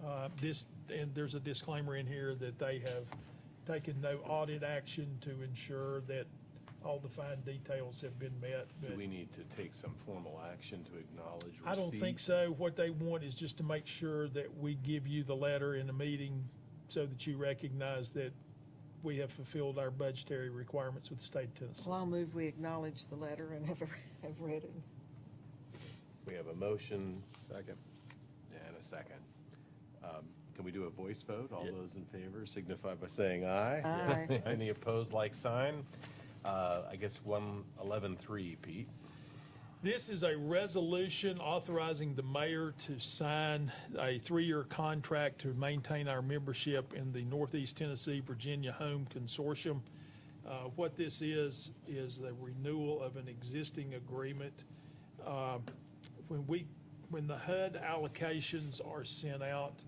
And there's a disclaimer in here that they have taken no audit action to ensure that all the fine details have been met. Do But we need to take some formal action to acknowledge receipt? I don't think so. What they want is just to make sure that we give you the letter in a meeting so that you recognize that we have fulfilled our budgetary requirements with the state of Tennessee. Well, I'll move we acknowledge the letter and have read it. We have a motion. Second. And a second. Can we do a voice vote? All those in favor signify by saying aye. Aye. Any opposed, like sign? I guess 111.3, Pete. This is a resolution authorizing the mayor to sign a 3-year contract to maintain our membership in the Northeast Tennessee Virginia Home Consortium. What this is the renewal of an existing agreement. When the HUD allocations are sent out,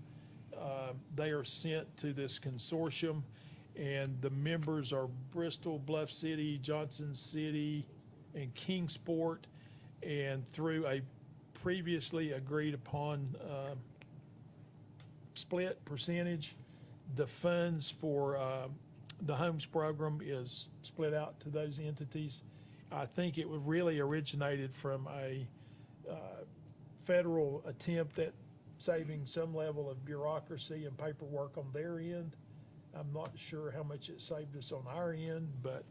they are sent to this consortium, and the members are Bristol, Bluff City, Johnson City, and Kingsport. And through a previously agreed upon split percentage, the funds for the homes program is split out to those entities. I think it really originated from a federal attempt at saving some level of bureaucracy and paperwork on their end. I'm not sure how much it saved us on our end, but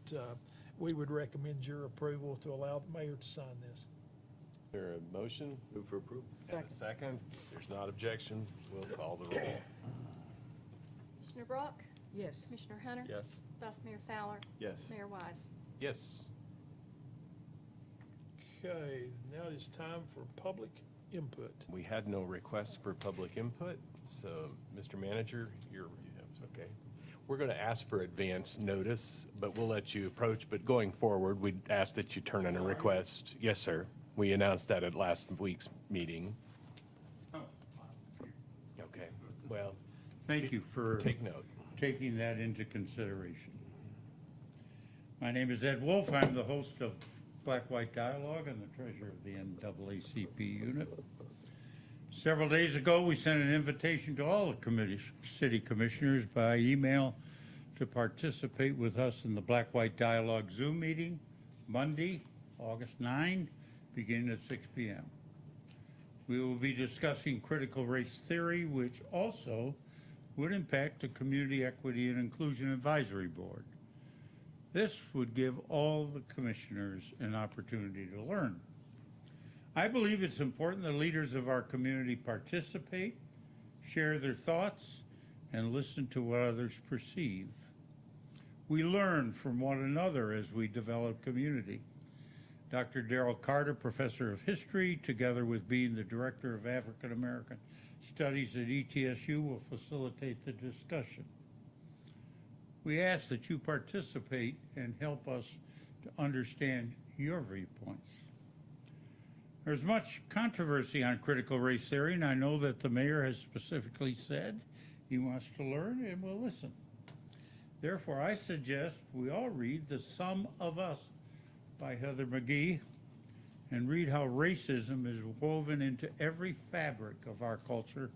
we would recommend your approval to allow the mayor to sign this. Is there a motion? Move for approval. And a second. If there's not objection, we'll call the roll. Commissioner Brock? Yes. Commissioner Hunter? Yes. Vice Mayor Fowler? Yes. Mayor Wise? Yes. Okay, now it is time for public input. We had no requests for public input, so, Mr. Manager, it's okay. We're going to ask for advance notice, but we'll let you approach. But going forward, we'd ask that you turn in a request. Yes, sir. We announced that at last week's meeting. Okay, well, Thank you for take note. taking that into consideration. My name is Ed Wolf. I'm the host of Black-White Dialogue and the treasurer of the NAACP unit. Several days ago, we sent an invitation to all the city commissioners by email to participate with us in the Black-White Dialogue Zoom meeting, Monday, August 9, beginning at 6 p.m. We will be discussing critical race theory, which also would impact the Community Equity and Inclusion Advisory Board. This would give all the commissioners an opportunity to learn. I believe it's important that leaders of our community participate, share their thoughts, and listen to what others perceive. We learn from one another as we develop community. Dr. Darrell Carter, professor of history, together with being the director of African American studies at ETSU will facilitate the discussion. We ask that you participate and help us to understand your viewpoints. There's much controversy on critical race theory, and I know that the mayor has specifically said he wants to learn and will listen. Therefore, I suggest we all read The Sum of Us by Heather McGee and read how racism is woven into every fabric of our culture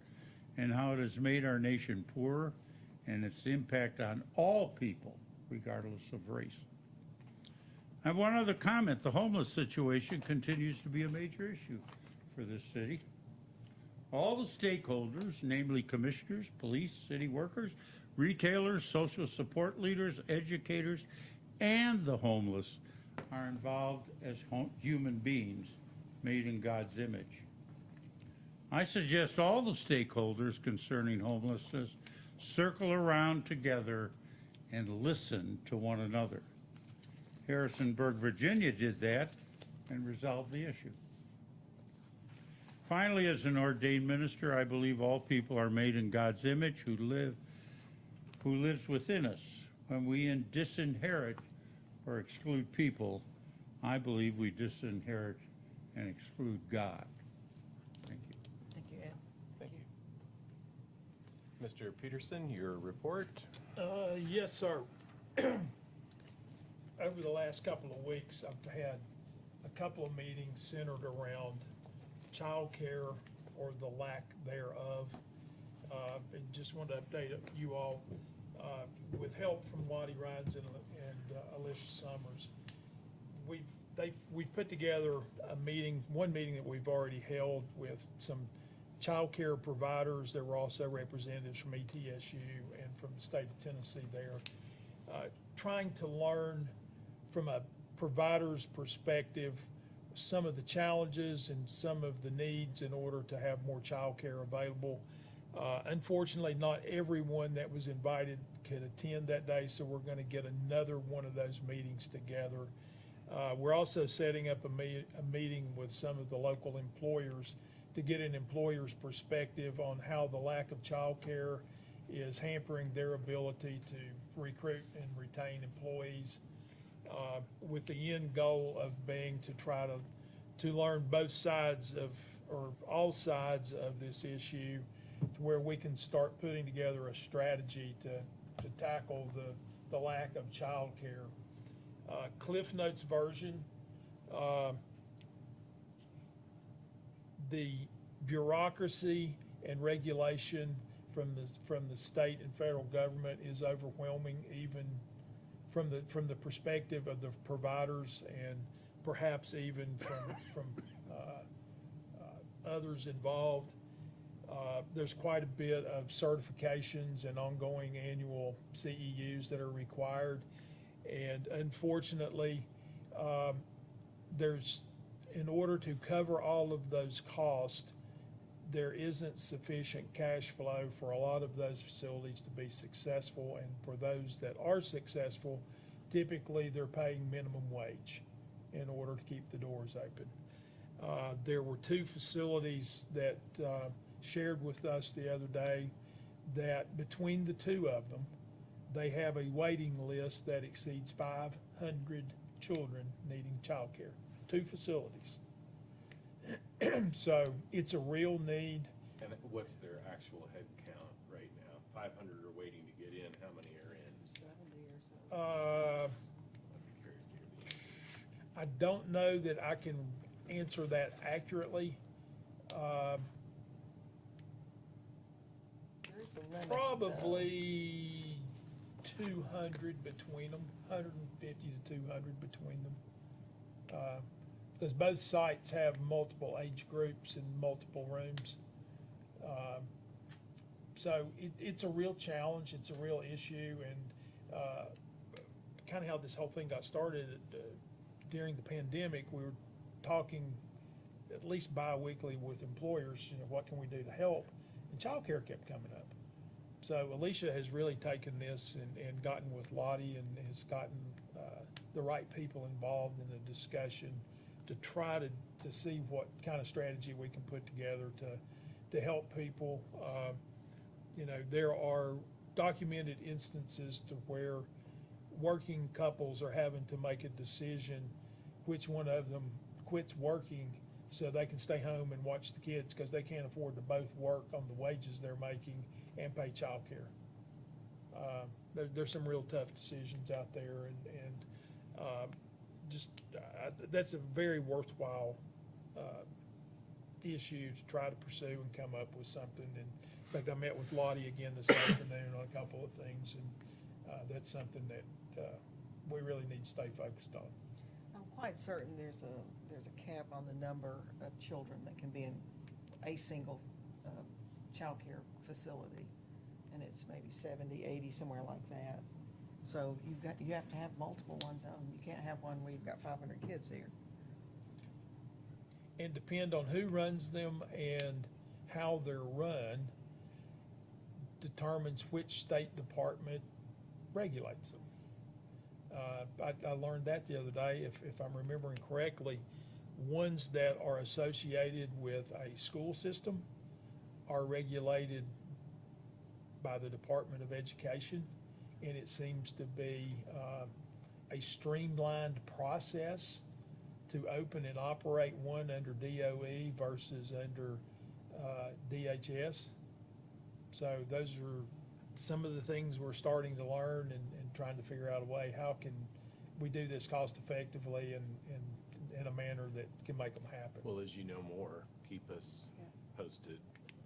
and how it has made our nation poorer and its impact on all people, regardless of race. I have one other comment. The homeless situation continues to be a major issue for this city. All the stakeholders, namely commissioners, police, city workers, retailers, social support leaders, educators, and the homeless are involved as human beings made in God's image. I suggest all the stakeholders concerning homelessness circle around together and listen to one another. Harrisonburg, Virginia did that and resolved the issue. Finally, as an ordained minister, I believe all people are made in God's image who lives within us. When we disinherit or exclude people, I believe we disinherit and exclude God. Thank you. Thank you, Ed. Thank you. Mr. Peterson, your report? Yes, sir. Over the last couple of weeks, I've had a couple of meetings centered around childcare or the lack thereof. And just wanted to update you all, with help from Lottie Rines and Alicia Summers. We've put together one meeting that we've already held with some childcare providers. There were also representatives from ETSU and from the state of Tennessee there, trying to learn from a provider's perspective some of the challenges and some of the needs in order to have more childcare available. Unfortunately, not everyone that was invited could attend that day, so we're going to get another one of those meetings together. We're also setting up a meeting with some of the local employers to get an employer's perspective on how the lack of childcare is hampering their ability to recruit and retain employees, with the end goal of being to try to learn both sides of, or all sides of this issue, to where we can start putting together a strategy to tackle the lack of childcare. Cliff Notes version, the bureaucracy and regulation from the state and federal government is overwhelming, even from the perspective of the providers and perhaps even from others involved. There's quite a bit of certifications and ongoing annual CEUs that are required. And unfortunately, in order to cover all of those costs, there isn't sufficient cash flow for a lot of those facilities to be successful. And for those that are successful, typically they're paying minimum wage in order to keep the doors open. There were two facilities that shared with us the other day that between the two of them, they have a waiting list that exceeds 500 children needing childcare. Two facilities. So it's a real need. And what's their actual head count right now? 500 are waiting to get in. How many are in? 70 or so. I'd be curious to hear the I don't know that I can answer that accurately. There's a limit, though. Probably 200 between them, 150 to 200 between them. Because both sites have multiple age groups and multiple rooms. So it's a real challenge, it's a real issue, and kind of how this whole thing got started during the pandemic, we were talking at least bi-weekly with employers, what can we do to help? And childcare kept coming up. So Alicia has really taken this and gotten with Lottie and has gotten the right people involved in the discussion to try to see what kind of strategy we can put together to help people. You know, there are documented instances to where working couples are having to make a decision which one of them quits working so they can stay home and watch the kids because they can't afford to both work on the wages they're making and pay childcare. There's some real tough decisions out there, and that's a very worthwhile issue to try to pursue and come up with something. And in fact, I met with Lottie again this afternoon on a couple of things, and that's something that we really need to stay focused on. I'm quite certain there's a cap on the number of children that can be in a single childcare facility, and it's maybe 70, 80, somewhere like that. So you have to have multiple ones on. You can't have one where you've got 500 kids here. And depend on who runs them and how they're run determines which state department regulates them. I learned that the other day, if I'm remembering correctly. Ones that are associated with a school system are regulated by the Department of Education, and it seems to be a streamlined process to open and operate one under DOE versus under DHS. So those are some of the things we're starting to learn and trying to figure out a way, how can we do this cost effectively and in a manner that can make them happen. Well, as you know more, keep us posted.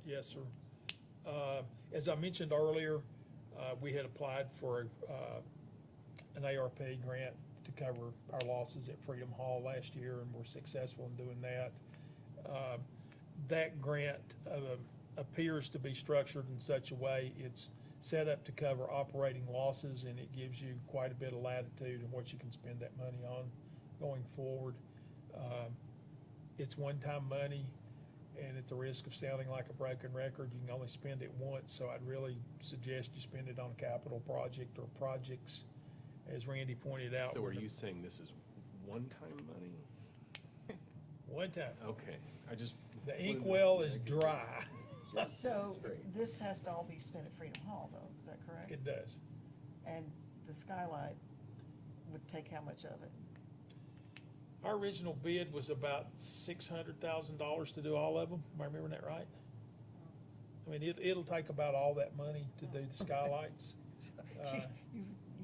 Yes, sir. As I mentioned earlier, we had applied for an ARP grant to cover our losses at Freedom Hall last year, and we're successful in doing that. That grant appears to be structured in such a way it's set up to cover operating losses, and it gives you quite a bit of latitude in what you can spend that money on going forward. It's one-time money, and at the risk of sounding like a broken record, you can only spend it once, so I'd really suggest you spend it on a capital project or projects, as Randy pointed out. So are you saying this is one-time money? One time. Okay, The inkwell is dry. So this has to all be spent at Freedom Hall, though, is that correct? It does. And the skylight would take how much of it? Our original bid was about $600,000 to do all of them. Am I remembering that right? I mean, it'll take about all that money to do the skylights.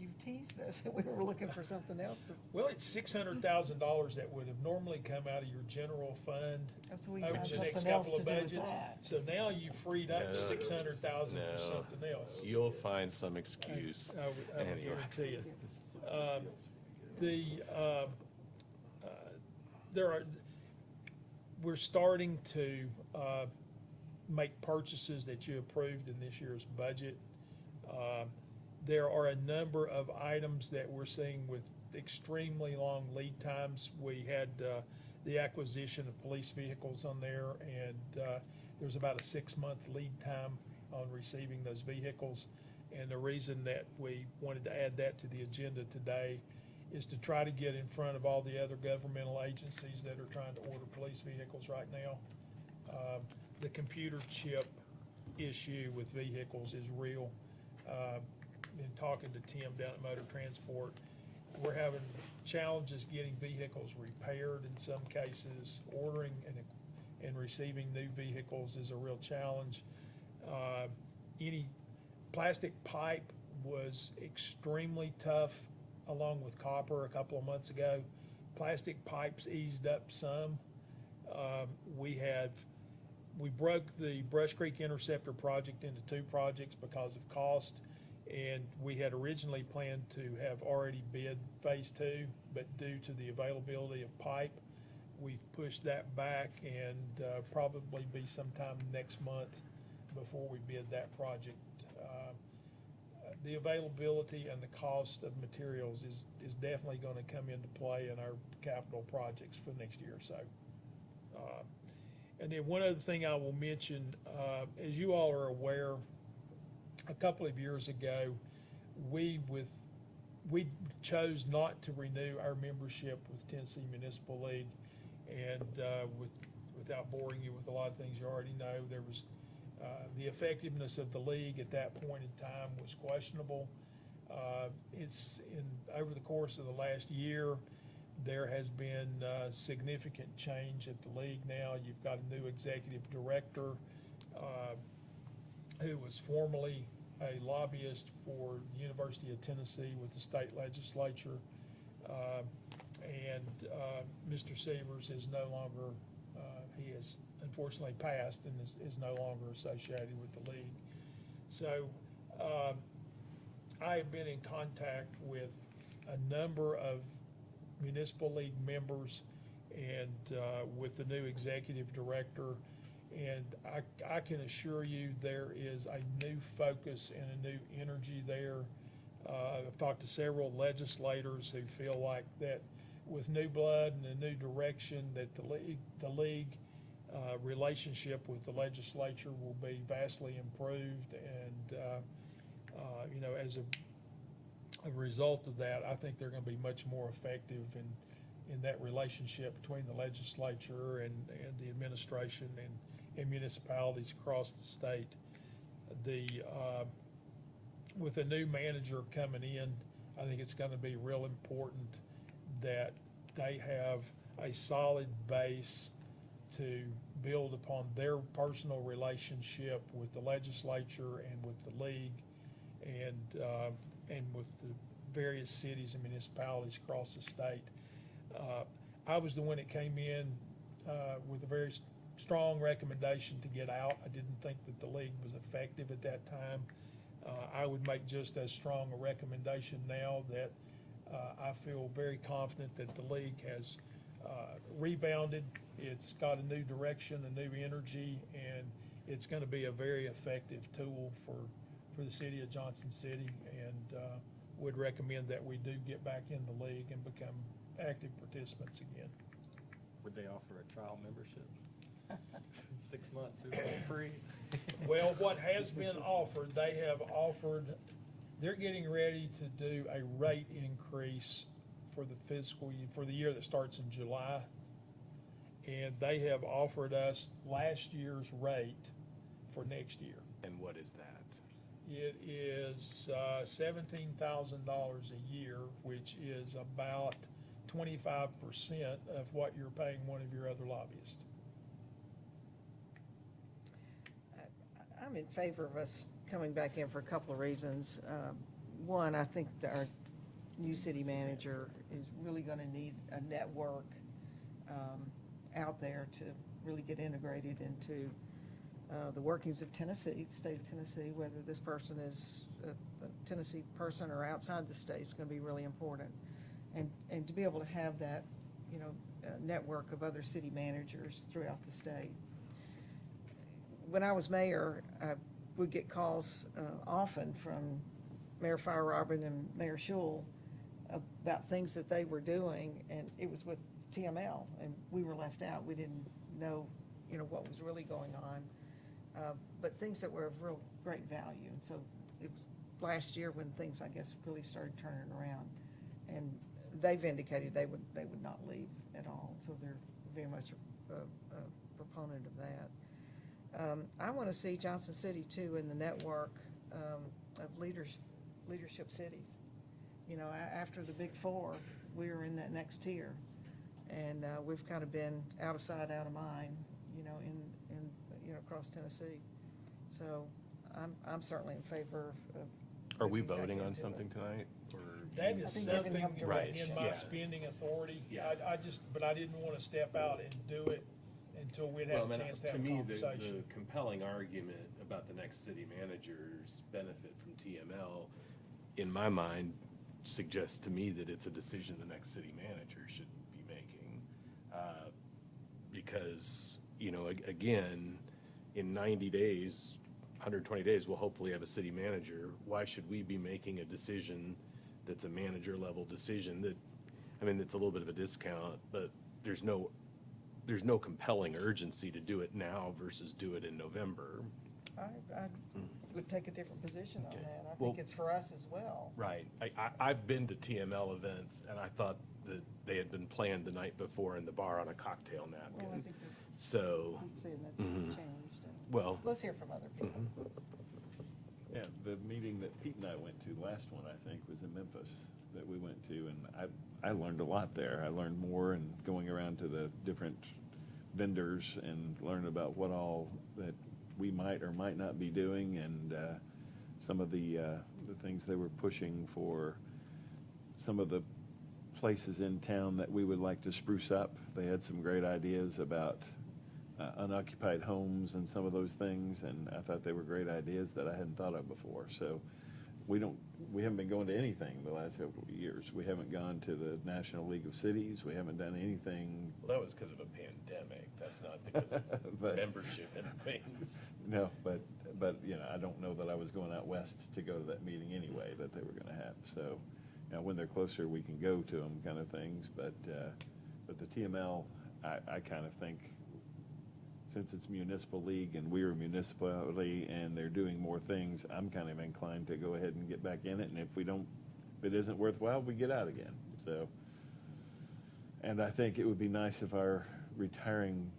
You've teased us, that we were looking for something else to. Well, it's $600,000 that would have normally come out of your general fund So we over found the next something else couple to of do with budgets. that. So now you freed up No. $600,000 No. for something else. You'll find some excuse. I would Anyway. guarantee it. We're starting to make purchases that you approved in this year's budget. There are a number of items that we're seeing with extremely long lead times. We had the acquisition of police vehicles on there, and there's about a 6-month lead time on receiving those vehicles. And the reason that we wanted to add that to the agenda today is to try to get in front of all the other governmental agencies that are trying to order police vehicles right now. The computer chip issue with vehicles is real. Been talking to Tim down at Motor Transport. We're having challenges getting vehicles repaired in some cases. Ordering and receiving new vehicles is a real challenge. Any plastic pipe was extremely tough along with copper a couple of months ago. Plastic pipes eased up some. We broke the Brush Creek Interceptor project into 2 projects because of cost, and we had originally planned to have already bid phase 2, but due to the availability of pipe, we've pushed that back, and probably be sometime next month before we bid that project. The availability and the cost of materials is definitely gonna come into play in our capital projects for next year or so. And then one other thing I will mention, as you all are aware, a couple of years ago, we chose not to renew our membership with Tennessee Municipal League, and with without boring you with a lot of things you already know, there was, the effectiveness of the league at that point in time was questionable. Over the course of the last year, there has been significant change at the league now. You've got a new executive director who was formerly a lobbyist for the University of Tennessee with the state legislature. Mr. Severs is no longer, he has unfortunately passed and is no longer associated with the league. So I have been in contact with a number of municipal league members and with the new executive director. And I can assure you there is a new focus and a new energy there. I've talked to several legislators who feel like that with new blood and a new direction that the league relationship with the legislature will be vastly improved. And, you know, as a result of that, I think they're going to be much more effective in that relationship between the legislature and the administration and municipalities across the state. With a new manager coming in, I think it's going to be real important that they have a solid base to build upon their personal relationship with the legislature and with the league and with the various cities and municipalities across the state. I was the one that came in with a very strong recommendation to get out. I didn't think that the league was effective at that time. I would make just as strong a recommendation now that I feel very confident that the league has rebounded. It's got a new direction, a new energy, and it's going to be a very effective tool for the city of Johnson City, and would recommend that we do get back in the league and become active participants again. Would they offer a trial membership? 6 months, is it free? Well, what has been offered, they're getting ready to do a rate increase for the for the year that starts in July. And they have offered us last year's rate for next year. And what is that? It is $17,000 a year, which is about 25% of what you're paying one of your other lobbyists. I'm in favor of us coming back in for a couple of reasons. One, I think that our new city manager is really going to need a network out there to really get integrated into the workings of Tennessee, the state of Tennessee. Whether this person is a Tennessee person or outside the state is going to be really important. And to be able to have that, you know, network of other city managers throughout the state. When I was mayor, I would get calls often from Mayor Fire-Robin and Mayor Schul about things that they were doing, and it was with TML, and we were left out. We didn't know, you know, what was really going on, but things that were of real great value. And so it was last year when things, I guess, really started turning around, and they've indicated they would not leave at all. So they're very much a proponent of that. I want to see Johnson City too in the network of leadership cities. You know, after the Big Four, we're in that next tier, and we've kind of been out of sight, out of mind. You know, in across Tennessee. So I'm certainly in favor of. Are we getting back voting on into it. something tonight, or? That I is think they're gonna something have to- in Right, my yeah. spending authority. Yeah. But I didn't want to step out and do it until we'd Well, have a I mean, chance to have to a me, conversation. the compelling argument about the next city manager's benefit from TML, in my mind, suggests to me that it's a decision the next city manager should be making. Because, you know, again, in 90 days, 120 days, we'll hopefully have a city manager. Why should we be making a decision that's a manager-level decision that, I mean, it's a little bit of a discount, but there's no compelling urgency to do it now versus do it in November. would take a different position on Okay. that. I Well- think it's for us as well. Right. I've been to TML events, and I thought that they had been planned the night before in the bar on a cocktail Well, I napkin. think this, So, he's saying that's Mhm. changed. Well- Let's hear from other people. Yeah, the meeting that Pete and I went to, last one, I think, was in Memphis that we went to, and I learned a lot there. I learned more and going around to the different vendors and learned about what all that we might or might not be doing, and some of the things they were pushing for some of the places in town that we would like to spruce up. They had some great ideas about unoccupied homes and some of those things, and I thought they were great ideas that I hadn't thought of before. So we haven't been going to anything the last several years. We haven't gone to the National League of Cities. We haven't done anything. well, that was because of a pandemic. That's not because of But- membership and things. No, but, I don't know that I was going out west to go to that meeting anyway that they were gonna have. So, when they're closer, we can go to them kind of things, but the TML, I kind of think, since it's municipal league and we're a municipality and they're doing more things, I'm kind of inclined to go ahead and get back in it, and if it isn't worthwhile, we get out again, so. And I think it would be nice if our retiring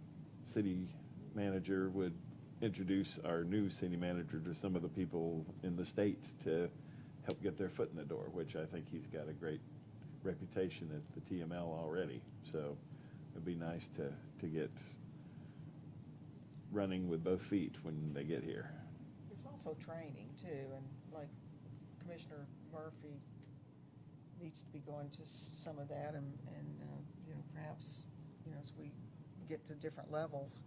city manager would introduce our new city manager to some of the people in the state to help get their foot in the door, which I think he's got a great reputation at the TML already, so it'd be nice to get running with both feet when they get here. There's also training too, and like Commissioner Murphy needs to be going to some of that, and perhaps, as we get to different levels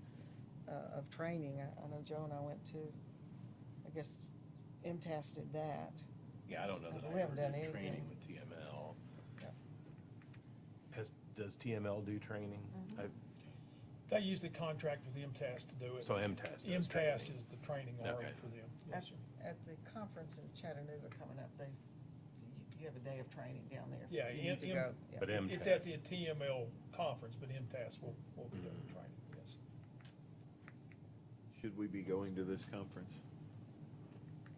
of training. I know Joe and I went to, I guess, MTS did that. Yeah, I don't know that We I haven't ever done did training anything. with TML. Yeah. Does TML do training? Mhm. They usually contract with MTS to do it. So MTS does MTS training. is the training arm Okay. for them. Yes, sir. At the conference in Chattanooga coming up, you have a day of training down there. if Yeah, you need to go. Yeah. But It's at MTS. the TML conference, but MTS will be doing the training, yes. Should we be going to this conference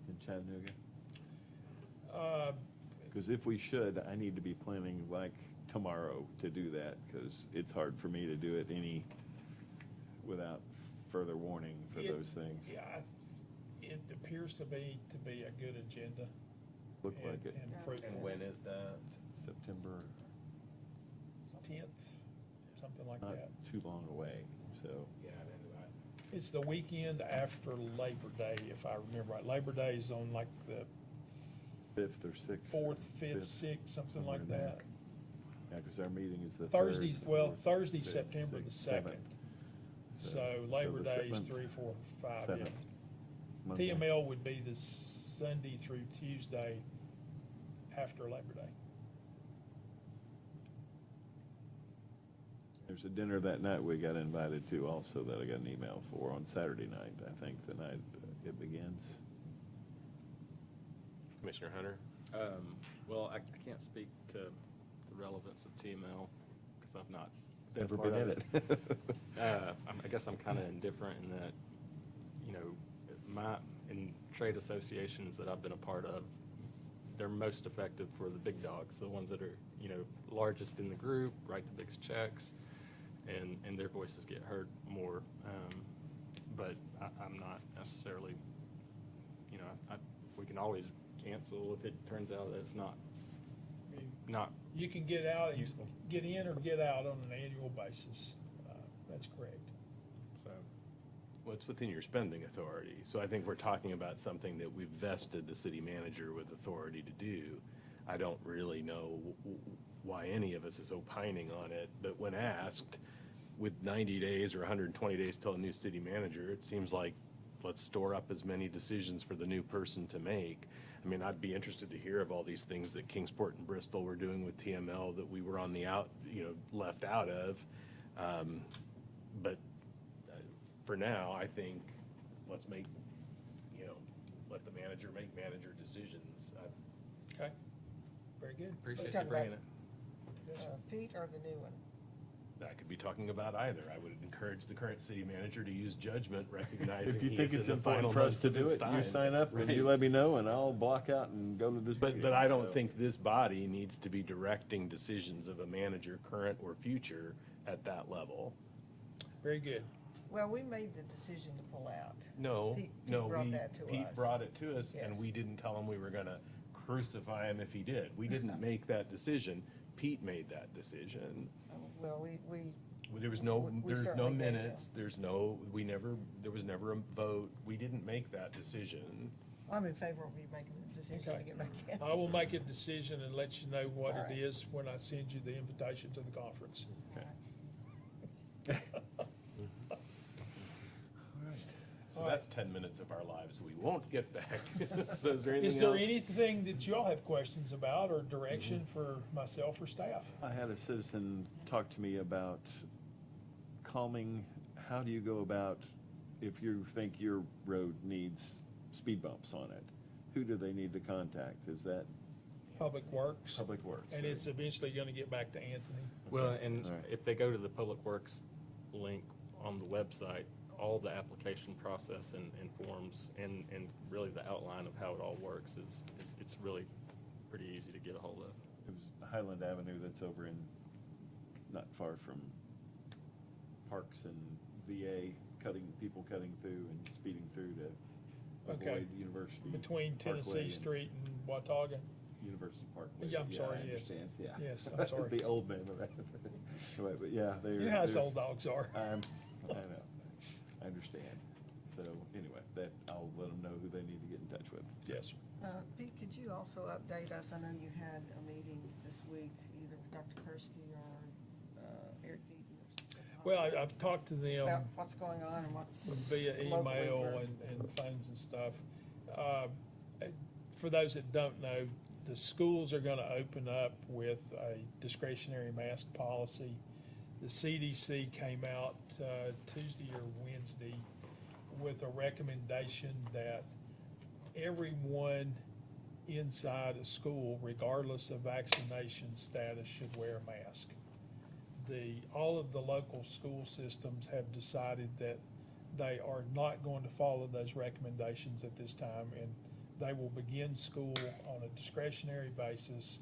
in Chattanooga? Because if we should, I need to be planning like tomorrow to do that, because it's hard for me to do it without further warning for It- those things. Yeah, it appears to be a good agenda. Look like it. And fruitful. And when is that? September, 10th, something like not that. too long away, so. Yeah, It's the weekend after Labor Day, if I remember right. Labor Day is on like the 5th or 6th. 4th, 5th, 6th, something somewhere like in there. that. Yeah, because our meeting is the 3rd. Thursday's, well, 4th, Thursday's 5th, September the 6th, 2nd. So Labor the Day is 7th, 3, 4, 5, yeah. 7th, Monday. TML would be the Sunday through Tuesday after Labor Day. There's a dinner that night we got invited to also that I got an email for on Saturday night, I think, the night it begins. Commissioner Hunter? Well, I can't speak to the relevance of TML because I've not been Never part been of in it. I guess I'm kind of indifferent in that, in trade associations that I've been a part of, they're most effective for the big dogs, the ones that are, largest in the group, write the biggest checks, and their voices get heard more. But I'm not necessarily, we can always cancel if it turns out that it's not You can get out, and useful. get in or get out on an annual basis. That's correct. So, Well, it's within your spending authority. So I think we're talking about something that we've vested the city manager with authority to do. I don't really know why any of us is opining on it, but when asked, with 90 days or 120 days till a new city manager, it seems like let's store up as many decisions for the new person to make. I mean, I'd be interested to hear of all these things that Kingsport and Bristol were doing with TML that we were on the left out of. But for now, I think let's make, let the manager make manager decisions. Okay, very good. appreciate you talking bringing about- it. Yes, sir. Pete or the new one? That could be talking about either. I would encourage the current city manager to use judgment, recognizing If you he think is in it's the final important for us months to of do his it, you time. sign up and you Right. let me know and I'll block out and go to this meeting. But I don't so. think this body needs to be directing decisions of a manager, current or future, at that level. Very good. Well, we made the decision to pull out. No, Pete no, brought that to Pete us. brought it to us, and Yes. we didn't tell him we were gonna crucify him if he did. We didn't make that decision. Pete made that decision. Well, we, There was no, We there's no certainly gave him. minutes, there was never a vote. We didn't make that decision. I'm in favor of you making the decision to Okay. get back in. I will make a decision and let you know what All it right. is when I send you the invitation to the conference. So All right. that's 10 minutes of our lives we won't get back. So is there anything else? Is there anything that y'all have questions about or direction for myself or staff? I had a citizen talk to me about calming, how do you go about if you think your road needs speed bumps on it? Who do they need to contact? Is that Public Works? Public Works? And it's eventually gonna get back to Anthony. Well, and All right. if they go to the Public Works link on the website, all the application process and forms and really the outline of how it all works is it's really pretty easy to get a hold of. It was Highland Avenue that's over in, not far from Parks and VA, people cutting through and speeding through to Okay. avoid University. Between Parkway Tennessee and Street and Watauga? University Parkway. Yeah, I'm sorry, I yes. understand, yeah. Yes, I'm sorry. The old man, right? Right, but yeah, they're. You know how us they're- old dogs are. I know, I understand. So anyway, that, I'll let them know who they need to get in touch with. Yes, sir. Pete, could you also update us? I know you had a meeting this week, either with Dr. Kursky or Eric Deaton or something. Well, I've talked to Just about them what's going on and what's. via locally email for- and phones and stuff. For those that don't know, the schools are gonna open up with a discretionary mask policy. The CDC came out Tuesday or Wednesday with a recommendation that everyone inside a school, regardless of vaccination status, should wear a mask. All of the local school systems have decided that they are not going to follow those recommendations at this time, and they will begin school on a discretionary basis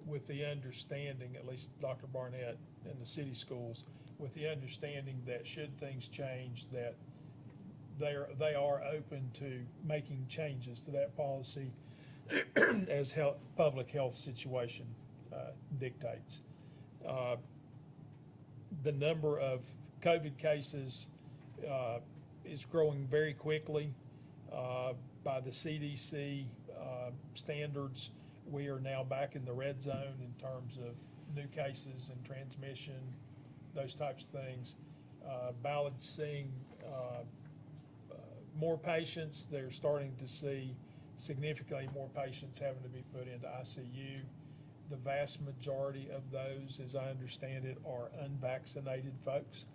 with the understanding, at least Dr. Barnett and the city schools, with the understanding that should things change, that they are open to making changes to that policy as public health situation dictates. The number of COVID cases is growing very quickly. By the CDC standards, we are now back in the red zone in terms of new cases and transmission, those types of things. Ballard's seeing more patients. They're starting to see significantly more patients having to be put into ICU. The vast majority of those, as I understand it, are unvaccinated folks.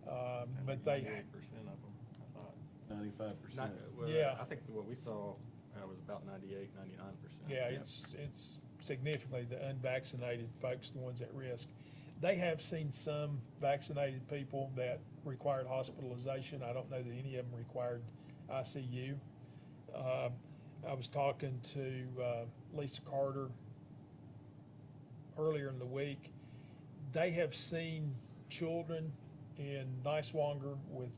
But they, 98% of them, I thought. 95%. Yeah. I think what we saw was about 98, 99%. yeah, it's significantly the unvaccinated folks, the ones at risk. They have seen some vaccinated people that required hospitalization. I don't know that any of them required ICU. I was talking to Lisa Carter earlier in the week. They have seen children in Niswonger with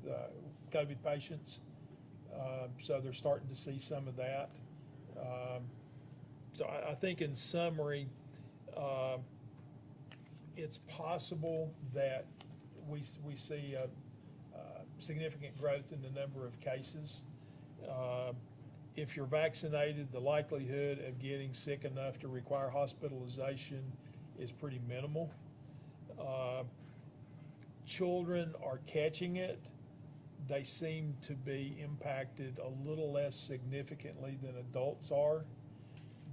COVID patients. So they're starting to see some of that. So I think in summary, it's possible that we see a significant growth in the number of cases. If you're vaccinated, the likelihood of getting sick enough to require hospitalization is pretty minimal. Children are catching it. They seem to be impacted a little less significantly than adults are.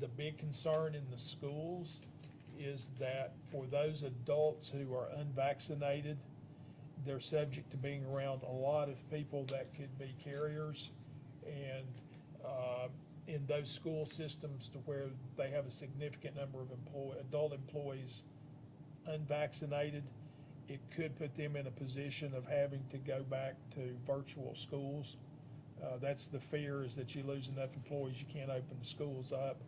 The big concern in the schools is that for those adults who are unvaccinated, they're subject to being around a lot of people that could be carriers. And in those school systems to where they have a significant number of adult employees unvaccinated, it could put them in a position of having to go back to virtual schools. That's the fear, is that you lose enough employees, you can't open the schools up.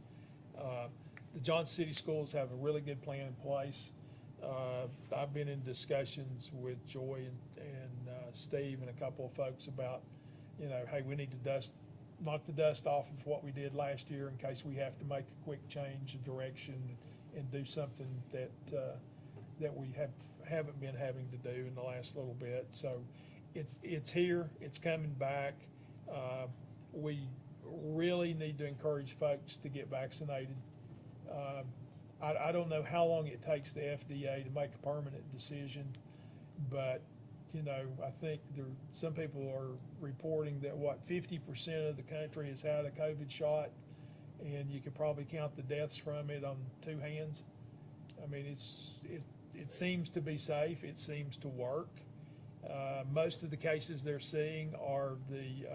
The Johnson City schools have a really good plan in place. I've been in discussions with Joy and Steve and a couple of folks about, hey, we need to knock the dust off of what we did last year in case we have to make a quick change of direction and do something that we haven't been having to do in the last little bit. So it's here, it's coming back. We really need to encourage folks to get vaccinated. I don't know how long it takes the FDA to make a permanent decision, but, I think some people are reporting that 50% of the country has had a COVID shot, and you could probably count the deaths from it on two hands. I mean, it seems to be safe, it seems to work. Most of the cases they're seeing are the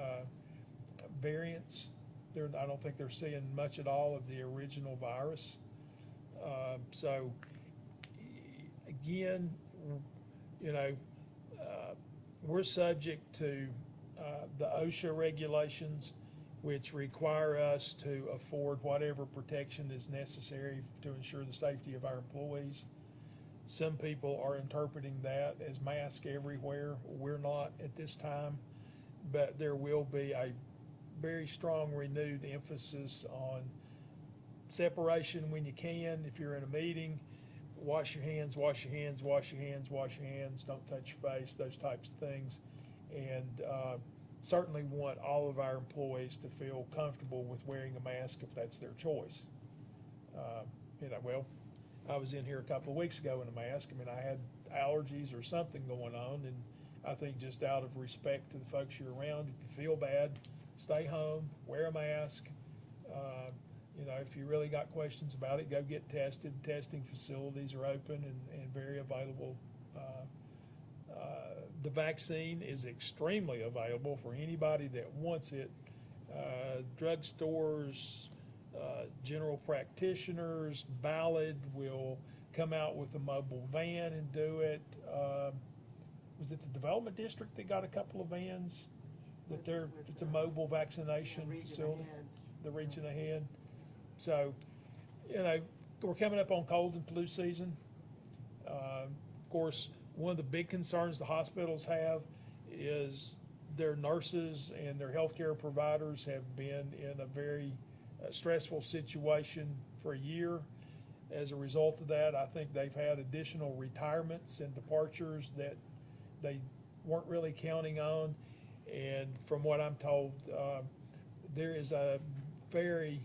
variants. I don't think they're seeing much at all of the original virus. So, again, we're subject to the OSHA regulations, which require us to afford whatever protection is necessary to ensure the safety of our employees. Some people are interpreting that as mask everywhere. We're not at this time, but there will be a very strong renewed emphasis on separation when you can. If you're in a meeting, wash your hands, wash your hands, wash your hands, wash your hands, don't touch your face, those types of things. And certainly want all of our employees to feel comfortable with wearing a mask if that's their choice. Well, I was in here a couple of weeks ago in a mask. I mean, I had allergies or something going on, and I think just out of respect to the folks you're around, if you feel bad, stay home, wear a mask. If you really got questions about it, go get tested. Testing facilities are open and very available. The vaccine is extremely available for anybody that wants it. Drugstores, general practitioners, Ballad will come out with a mobile van and do it. Was it the Development District that got a couple of vans? It's a mobile vaccination facility. The Region Ahead. So, we're coming up on cold and flu season. Of course, one of the big concerns the hospitals have is their nurses and their healthcare providers have been in a very stressful situation for a year. As a result of that, I think they've had additional retirements and departures that they weren't really counting on. And from what I'm told, there is a very,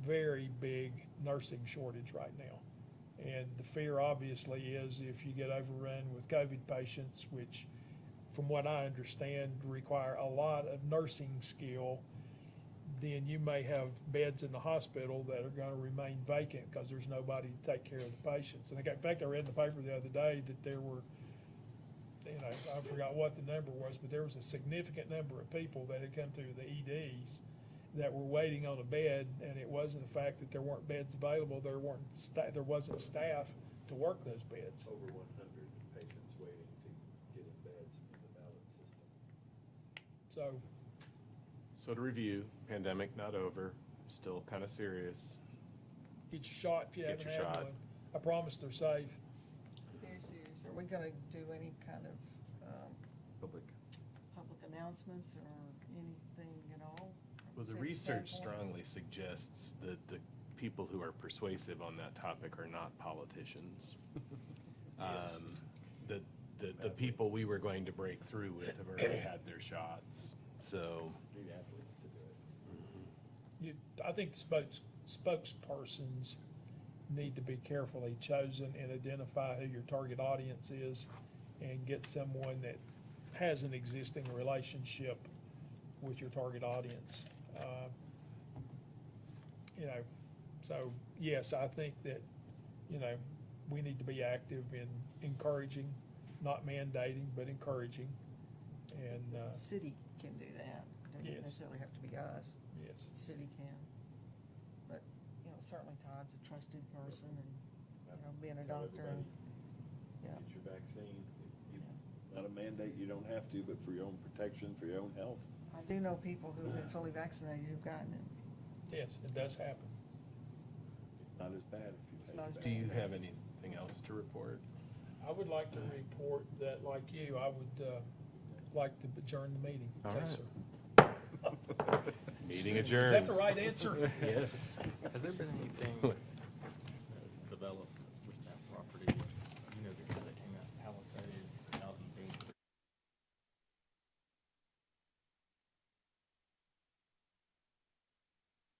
very big nursing shortage right now. And the fear obviously is if you get overrun with COVID patients, which from what I understand require a lot of nursing skill, then you may have beds in the hospital that are going to remain vacant because there's nobody to take care of the patients. And in fact, I read in the paper the other day that there were, I forgot what the number was, but there was a significant number of people that had come through the EDs that were waiting on a bed, and it wasn't the fact that there weren't beds available, there wasn't staff to work those beds. Over 100 patients waiting to get in beds in the ballot system. So to review, pandemic not over, still kind of serious. Get your shot if you Get haven't your had shot. one. I promise they're safe. Very serious. Are we gonna do any kind of, Public. public announcements or anything at all? Well, the City research standpoint? strongly suggests that the people who are persuasive on that topic are not politicians. The people we were going to break through with have already had their shots, so. I think the spokespersons need to be carefully chosen and identify who your target audience is and get someone that has an existing relationship with your target audience. So yes, I think that, we need to be active in encouraging, not mandating, but encouraging. And, City can do that. Doesn't Yes. necessarily have to be us. yes. City can. But, certainly Todd's a trusted person and, being a Tell doctor and, everybody, yeah. Get your vaccine, Not a mandate, you don't have to, but for your own protection, for your own health. I do know people who've been fully vaccinated who've gotten it. Yes, it does happen. It's not as bad if you take Not as it. Do you have anything else to report? I would like to report that, like you, I would like to adjourn the meeting. All Yes, right. sir. Meeting Is adjourned. that the right answer? Yes. Has there been anything